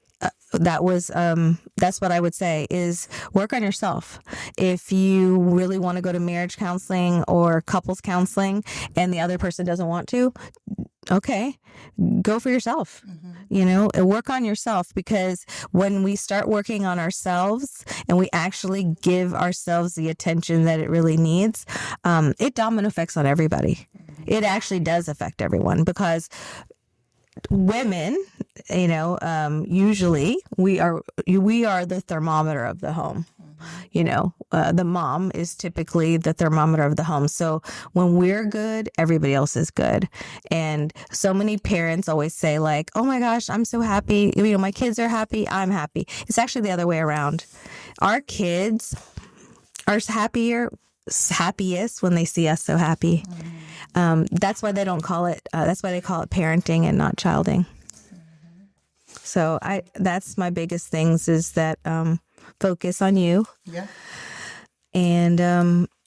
what I would say is work on yourself. If you really want to go to marriage counseling or couples counseling and the other person doesn't want to, okay, go for yourself. Work on yourself, because when we start working on ourselves and we actually give ourselves the attention that it really needs, it domino effects on everybody. It actually does affect everyone, because women, usually we are the thermometer of the home. The mom is typically the thermometer of the home. So when we're good, everybody else is good. And so many parents always say like, oh my gosh, I'm so happy. My kids are happy. I'm happy. It's actually the other way around. Our kids are happiest when they see us so happy. That's why they don't call it, that's why they call it parenting and not childing. So that's my biggest things is that, focus on you. Yeah. And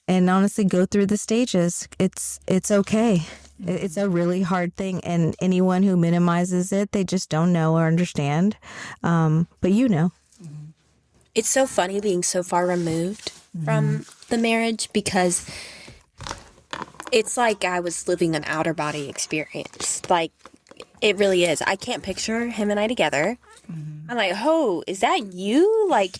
honestly go through the stages. It's okay. It's a really hard thing. And anyone who minimizes it, they just don't know or understand. But It's so funny being so far removed from the marriage, because it's like I was living an outer body experience. Like, it really is. I can't picture him and I together. I'm like, oh, is that you? Like,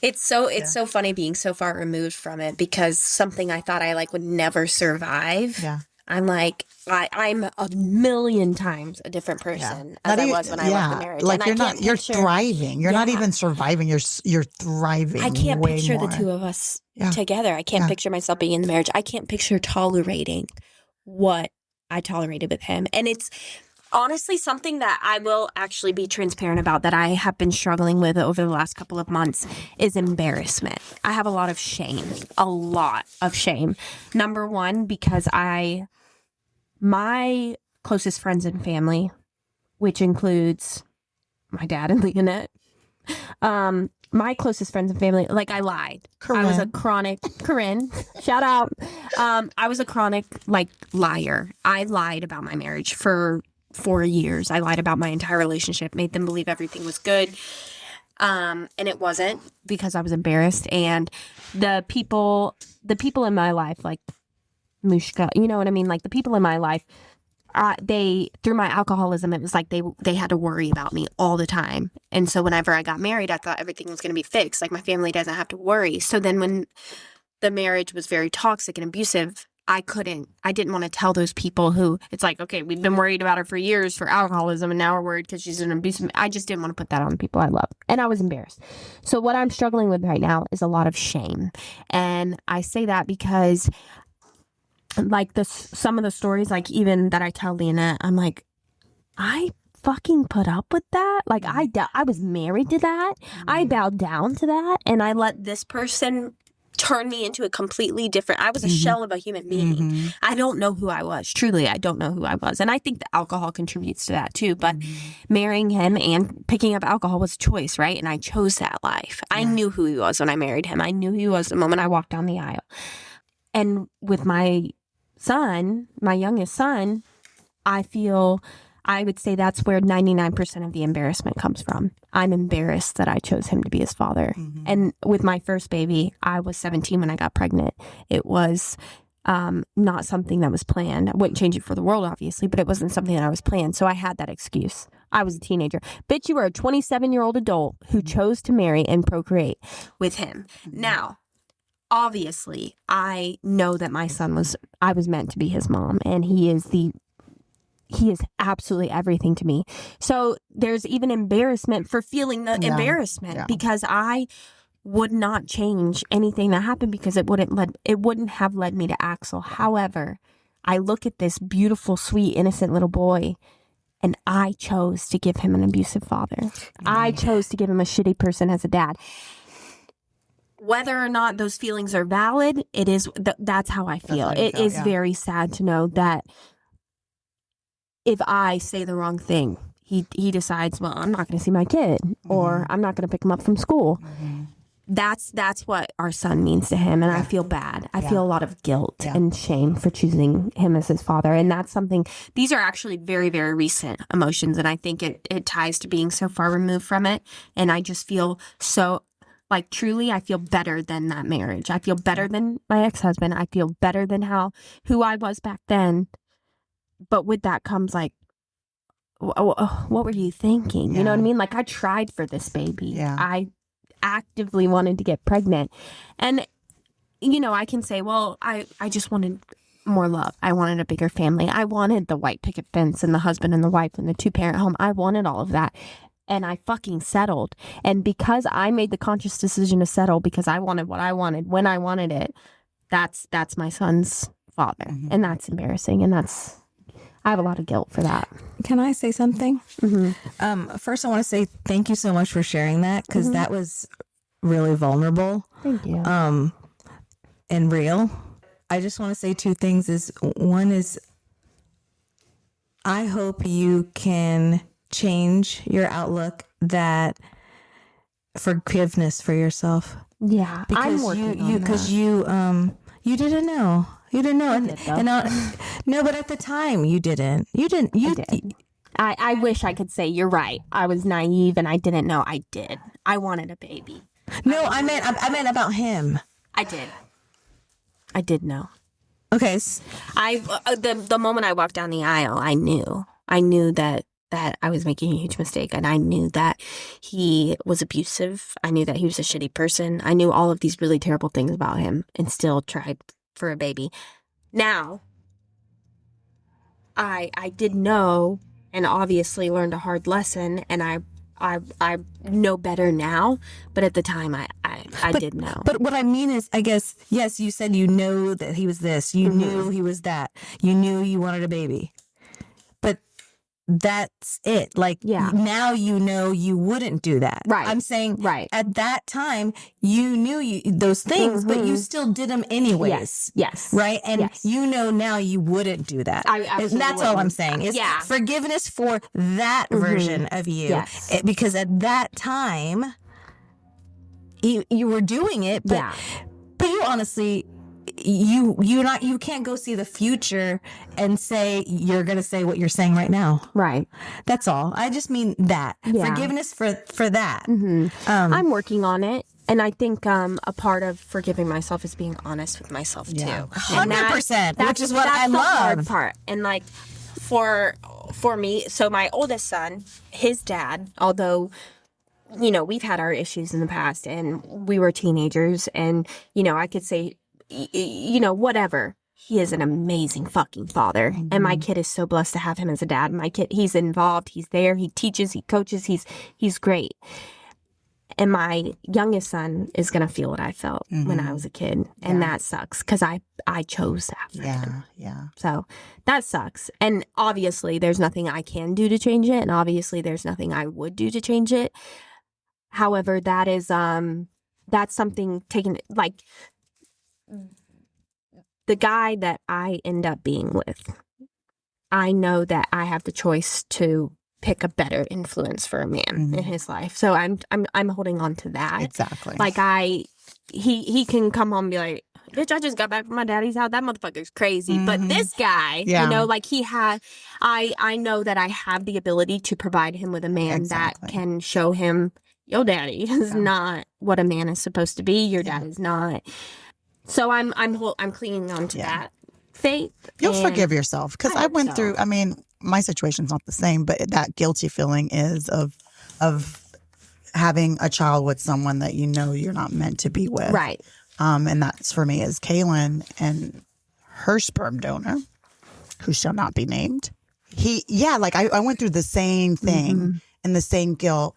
it's so funny being so far removed from it, because something I thought I would never survive. Yeah. I'm like, I'm a million times a different person as I was when I left the marriage. Like, you're thriving. You're not even surviving. You're thriving. I can't picture the two of us together. I can't picture myself being in the marriage. I can't picture tolerating what I tolerated with him. And it's honestly something that I will actually be transparent about, that I have been struggling with over the last couple of months, is embarrassment. I have a lot of shame. Number one, because my closest friends and family, which includes my dad and Lyanette, my closest friends and family, I lied. Corinne. I was a chronic, Corinne, shout out. I was a chronic, liar. I lied about my marriage for 4 years. I lied about my entire relationship, made them believe everything was good. And it wasn't, because I was embarrassed. And the people in my life, like Mushka, you know what I mean? Like, the people in my life, through my alcoholism, it was like they had to worry about me all the time. And so whenever I got married, I thought everything was going to be fixed. Like, my family doesn't have to worry. So then when the marriage was very toxic and abusive, I didn't want to tell those people who, it's like, okay, we've been worried about her for years for alcoholism, and now we're worried because she's an abusive. I just didn't want to put that on the people I love. And I was embarrassed. So what I'm struggling with right now is a lot of shame. And I say that because some of the stories, even that I tell Lyanette, I'm like, I fucking put up with that. Like, I was married to that. I bowed down to that. And I let this person turn me into a completely different, I was a shell of a human being. I don't know who I was. Truly, I don't know who I was. And I think the alcohol contributes to that too. But marrying him and picking up alcohol was a choice, right? And I chose that life. I knew who he was when I married him. I knew who he was the moment I walked down the aisle. And with my son, my youngest son, I feel I would say that's where 99% of the embarrassment comes from. I'm embarrassed that I chose him to be his father. Mm-hmm. And with my first baby, I was 17 when I got pregnant. It was not something that was planned. I wouldn't change it for the world, obviously, but it wasn't something that I was planned. So I had that excuse. I was a teenager. Bitch, you were a 27-year-old adult who chose to marry and procreate with him. Now, obviously, I know that my son I was meant to be his mom, and he is absolutely everything to me. So there's even embarrassment for feeling the embarrassment because I would not change anything that happened because it wouldn't have led me to Axel. However, I look at this beautiful, sweet, innocent little boy, and I chose to give him an abusive father. I chose to give him a shitty person as a dad. Whether or not those feelings are valid, it is that's how I feel. It is very sad to know that if I say the wrong thing, he decides, well, I'm not going to see my kid, or I'm not going to pick him up from school. That's what our son means to him, and I feel bad. I feel a lot of guilt and shame for choosing him as his father, and that's something. These are actually very, very recent emotions, and I think it ties to being so far removed from it, and I just feel so. Like, truly, I feel better than that marriage. I feel better than my ex-husband. I feel better than who I was back then. But with that comes, like, what were you thinking? You know what I mean? Like, I tried for this baby. Yeah. I actively wanted to get pregnant. And, you know, I can say, well, I just wanted more love. I wanted a bigger family. I wanted the white picket fence and the husband and the wife and the 2-parent home. I wanted all of that. And I fucking settled. And because I made the conscious decision to settle because I wanted what I wanted when I wanted it, that's my son's father. And that's embarrassing. And I have a lot of guilt for that. Can I say something? First, I want to say thank you so much for sharing that, because that was really vulnerable. Thank you. And real. I just want to say 2 things. One is, I hope you can change your outlook, that forgiveness for yourself. Yeah, I'm working on that. Because you didn't know. You didn't know. No, but at the time you didn't. You didn't. I did. I wish I could say you're right. I was naive and I didn't know. I did. I wanted a baby. No, I meant about him. I did. I did know. Okay. The moment I walked down the aisle, I knew that I was making a huge mistake, and I knew that he was abusive. I knew that he was a shitty person. I knew all of these really terrible things about him, and still tried for a baby. Now, I did know, and obviously learned a hard lesson, and I know better now, but at the time I did know. But what I mean is, I guess, yes, you said you know that he was this. You knew he was that. You knew you wanted a baby. But that's it. Like, now you know you wouldn't do that. Right. I'm saying, right. At that time, you knew those things, but you still did them anyways. Yes. Right? And you know now you wouldn't do that. And that's all I'm saying. Is forgiveness for that version of you. Yes. Because at that time, you were doing it, but you honestly... You can't go see the future and say you're going to say what you're saying right now. Right. That's all. I just mean that. Forgiveness for that. I'm working on it. And I think a part of forgiving myself is being honest with myself too. 100%, which is what I love. That's the hard part. And like for me, so my oldest son, his dad, although, you know, we've had our issues in the past and we were teenagers, and, you know, I could say, you know, whatever. He is an amazing fucking father. And my kid is so blessed to have him as a dad. My kid, he's involved. He's there. He teaches. He coaches. He's great. And my youngest son is going to feel what I felt when I was a kid. And that sucks because I chose that for him. Yeah. So that sucks. And obviously there's nothing I can do to change it. And obviously there's nothing I would do to change it. However, that is, that's something taken, like, the guy that I end up being with, I know that I have the choice to pick a better influence for a man in his life. So I'm holding on to that. Exactly. Like he can come home and be like, bitch, I just got back from my daddy's house. That motherfucker's crazy. But this guy, you know, like he had, I know that I have the ability to provide him with a man that can show him, your daddy is not what a man is supposed to be. Your dad is not. So I'm clinging on to that faith. You'll forgive yourself, because I went through, I mean, my situation's not the same, but that guilty feeling is of having a child with someone that you know you're not meant to be with. Right. And that's for me is Kaylin and her sperm donor, who shall not be named. I went through the same thing and the same guilt.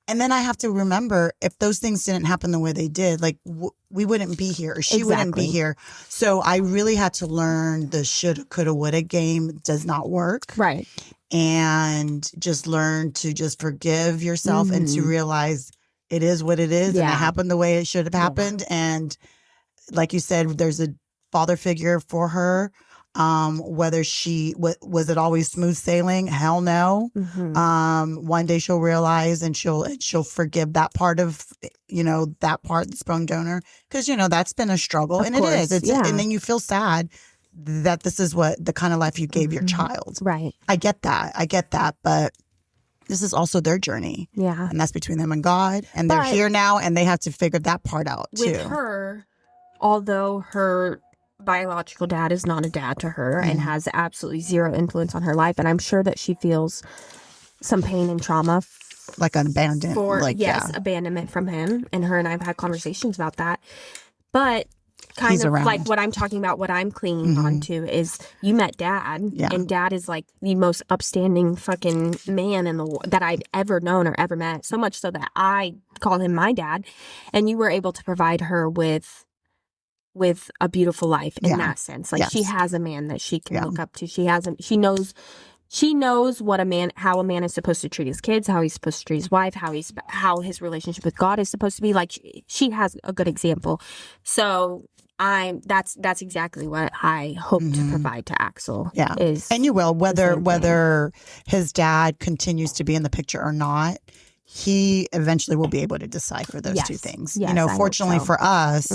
And then I have to remember, if those things didn't happen the way they did, like we wouldn't be here, or she wouldn't be here. So I really had to learn the shoulda, coulda, woulda game does not work. Right. And just learn to just forgive yourself and to realize it is what it is and it happened the way it should have happened. And like you said, there's a father figure for her. Whether she was it always smooth sailing? Hell no. One day she'll realize and she'll forgive that part of, that part, the sperm donor, because that's been a struggle, and it is. And then you feel sad that this is what the kind of life you gave your child. Right. I get that, but this is also their journey. Yeah. And that's between them and God, and they're here now, and they have to figure that part out too. With her, although her biological dad is not a dad to her and has absolutely zero influence on her life, and I'm sure that she feels some pain and trauma like abandonment abandonment from him, and her and I've had conversations about that. But kind of like what I'm talking about, what I'm clinging on to is, you met dad, and dad is like the most upstanding fucking man that I've ever known or ever met, so much so that I call him my dad, and you were able to provide her with a beautiful life in that sense. Like she has a man that she can look up to. She knows how a man is supposed to treat his kids, how he's supposed to treat his wife, how his relationship with God is supposed to be. Like she has a good example. So that's exactly what I hope to provide to Axel. Yeah. And you will, whether his dad continues to be in the picture or not, he eventually will be able to decipher those two things. Yes, fortunately for us,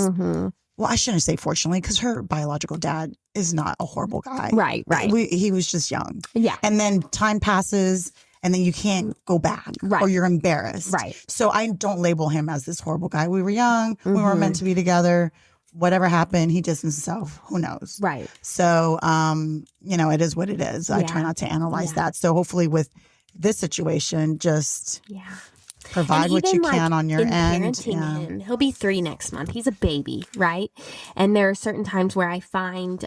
well, I shouldn't say fortunately, because her biological dad is not a horrible guy. Right. He was just young. Yeah. And then time passes, and then you can't go back, or you're embarrassed. Right. So I don't label him as this horrible guy. We were young. We were meant to be together. Whatever happened, he distanced himself. Who knows? Right. So, it is what it is. I try not to analyze that. So hopefully with this situation, just... provide what you can on your end. Parenting him, he'll be 3 next month. He's a baby, right? And there are certain times where I find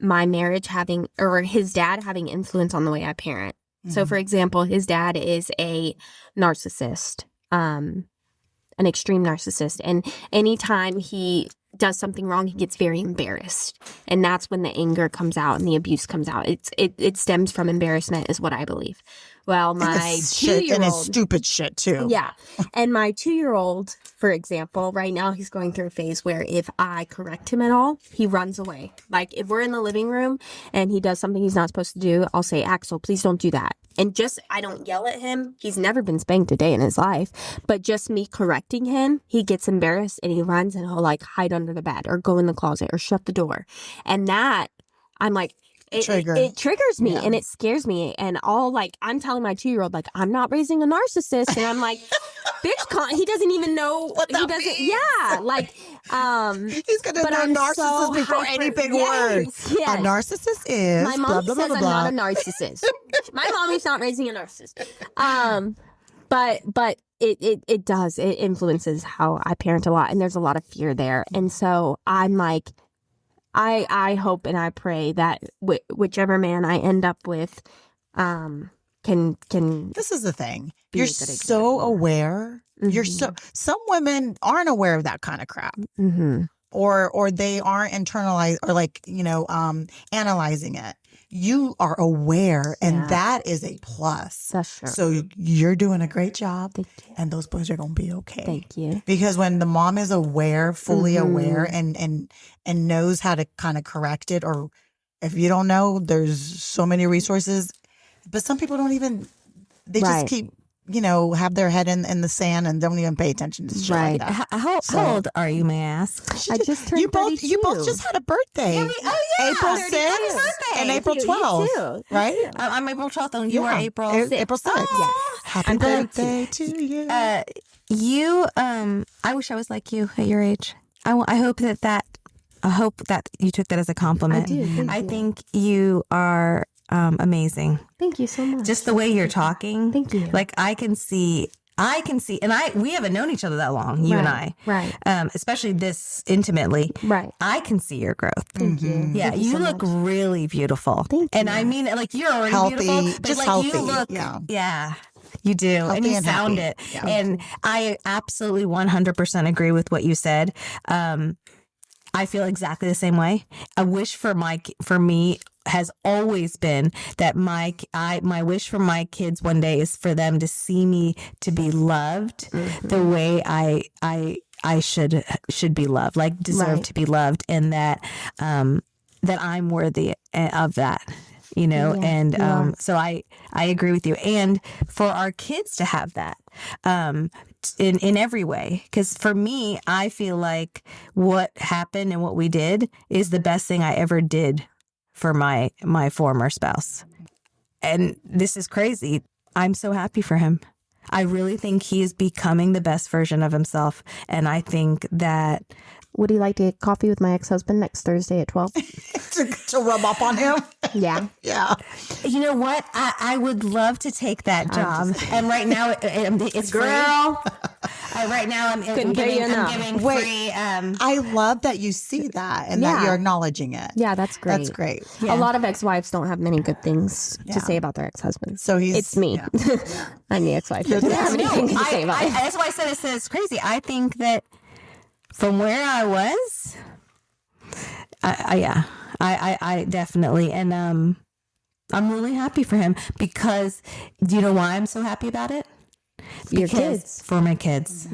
my marriage his dad having influence on the way I parent. So, for example, his dad is a narcissist, an extreme narcissist. And anytime he does something wrong, he gets very embarrassed. And that's when the anger comes out and the abuse comes out. It stems from embarrassment, is what I believe. Well, my 2-year-old... And it's stupid shit, too. Yeah. And my 2-year-old, for example, right now he's going through a phase where if I correct him at all, he runs away. Like, if we're in the living room and he does something he's not supposed to do, I'll say, Axel, please don't do that. And I don't yell at him. He's never been spanked a day in his life. But just me correcting him, he gets embarrassed and he runs and he'll hide under the bed or go in the closet or shut the door. And that, I'm like... It triggers me and it scares me, and I'm telling my 2-year-old, I'm not raising a narcissist, and I'm like, bitch, he doesn't even know what he doesn't means. He's gonna know narcissist before any big word. A narcissist is my mom says I'm not a narcissist. My mommy's not raising a narcissist. But it does, it influences how I parent a lot, and there's a lot of fear there, and so I'm like, I hope and I pray that whichever man I end up with can. This is the thing. You're so aware. You're some women aren't aware of that kind of crap, or they aren't internalized or analyzing it. You are aware, and that is a plus. That's true. So you're doing a great job, and those boys are going to be okay. Thank you. Because when the mom is aware, fully aware, and knows how to kind of correct it, or if you don't know, there's so many resources. But some people don't even. They just keep have their head in the sand and don't even pay attention to shit like that. How old are you, may I ask? I just turned 32. You both just had a birthday. April 6th and April 12th, right? I'm April 12th and you are April 6th. April 6th. Oh, Happy birthday to you. I wish I was like you at your age. I hope that you took that as a compliment. I do. I think you are amazing. Thank you so much. Just the way you're talking. Thank you. Like I can see, and we haven't known each other that long, you and I. Right. Especially this intimately. Right. I can see your growth. Thank you. Yeah, Thank you so look much. really beautiful. Thank And you. I mean, like you're already Healthy, beautiful, but just like healthy, you look, yeah. You do, Healthy and you and sound happy. it. Yeah. And I absolutely 100% agree with what you said. I feel exactly the same way. A wish for me has always been that my wish for my kids one day is for them to see me to be loved the way I should be loved, like deserve to be loved, and that I'm worthy of that. And so I agree with you. And for our kids to have that in every way, because for me, I feel like what happened and what we did is the best thing I ever did for my former spouse. And this is crazy. I'm so happy for him. I really think he is becoming the best version of himself. And I think that Would he like to get coffee with my ex-husband next Thursday at 12? to rub up on him. Yeah. Yeah. you know what? I would love to take that job. And right now it's free. Right now I'm giving Wait, free. I love that you see that and that Yeah. you're acknowledging it. Yeah, that's great. That's great. A lot of ex-wives don't have many good things to say about their ex-husbands. So It's me. yeah. I'm the ex-wife. That doesn't have anything to say about it. That's why I said it's crazy. I think that from where I was, I definitely, and I'm really happy for him because do you know why I'm so happy about it? Your kids. For my kids.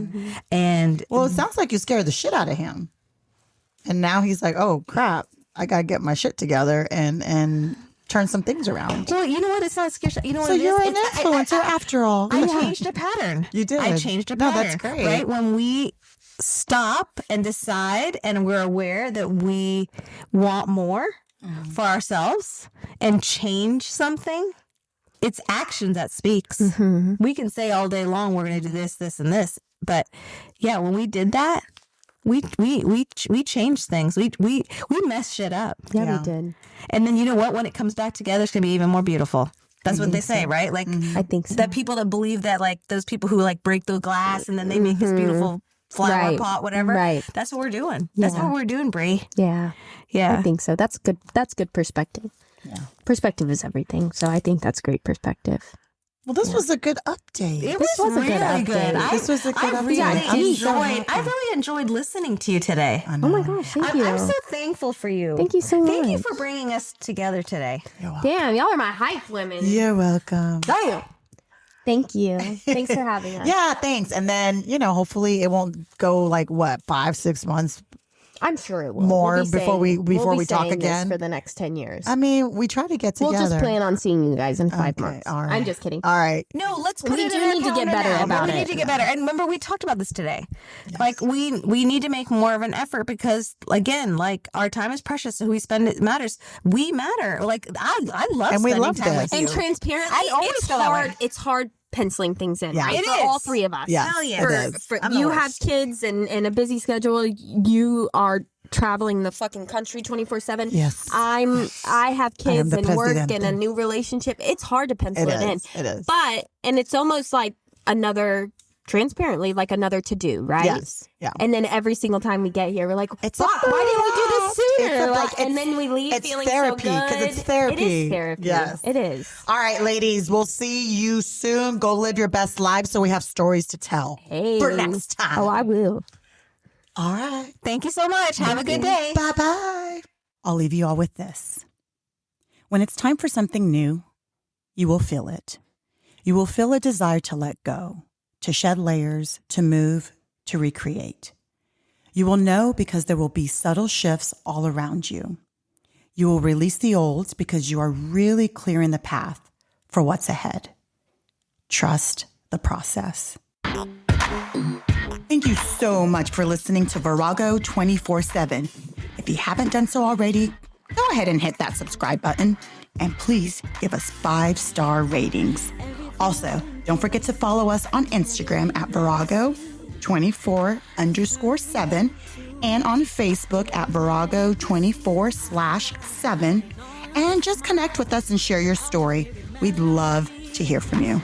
And Well, it sounds like you scared the shit out of him. And now he's like, oh, crap. I got to get my shit together and turn some things around. well, you know what? It's not scary. You know what? So it is? you're an It's- influencer after all. I changed a pattern. You did. I changed a No, pattern. that's great. Right? When we stop and decide and we're aware that we want more for ourselves and change something, it's action that speaks. We can say all day long, we're going to do this, this, and this. But yeah, when we did that, we changed things. We messed shit up. Yeah, we did. And then you know what? When it comes back together, it's going to be even more beautiful. That's what they say, right? Like I think so. that people that believe that, like those people who like break the glass and then they make this beautiful flower Right. pot, whatever. Right. That's what we're doing. That's what we're doing, Bree. Yeah. Yeah. I think so. That's good. That's good perspective. Yeah. Perspective is everything. So I think that's great perspective. Well, this was a good update. It This was a good really good. update. This was a good I update. really enjoyed listening to you today. Oh my gosh. Thank you. I'm so thankful for you. Thank you so much. Thank you for bringing us together today. Damn, y'all are my hype women. You're welcome. Damn. Thank you. Thanks for having us. Yeah, thanks. And then, hopefully it won't go like 5-6 months. I'm sure it will. More We'll be before saying- we we'll be talk saying this again. for the next 10 years. I mean, we try to get together. We'll just plan on seeing you guys in 5 Okay, months. all right. I'm just kidding. All right. No, let's put We it do in our need to get calendar better now. about We it. need to get better. And remember, we talked about this today. Like we need to make more of an effort because, again, like our time is precious. So who we spend it matters. We matter. Like I love And we spending love time this. with you. And transparently, I always it's feel that way. hard. It's hard penciling things in, Yeah. right? It For is. all three of us. Yeah. Hell yeah. It is. For, I'm the you worst. have kids and a busy schedule. You are traveling the fucking country 24/7. Yes. I have I am kids the and work president. and a new relationship. It's hard to pencil It it, in. is. It is. But it's almost like another to do, right? Yes. Yeah. And then every single time we get here, we're like, It's a "Fuck, why didn't we do this It's sooner?" a Like, blast. and then we leave It's feeling therapy, so 'cause good. it's therapy. It is therapy. Yes. It is. All right, ladies, we'll see you soon. Go live your best life so we have stories to tell Hey. for next time. Oh, I will. All right. Thank you so much. Have a good day. Bye-bye. I'll leave you all with this. When it's time for something new, you will feel it. You will feel a desire to let go, to shed layers, to move, to recreate. You will know because there will be subtle shifts all around you. You will release the old because you are really clearing the path for what's ahead. Trust the process. Thank you so much for listening to Virago 24/7. If you haven't done so already, go ahead and hit that subscribe button, and please give us 5-star ratings. Also, don't forget to follow us on Instagram at Virago24_7 and on Facebook at Virago24/7, and just connect with us and share your story. We'd love to hear from you.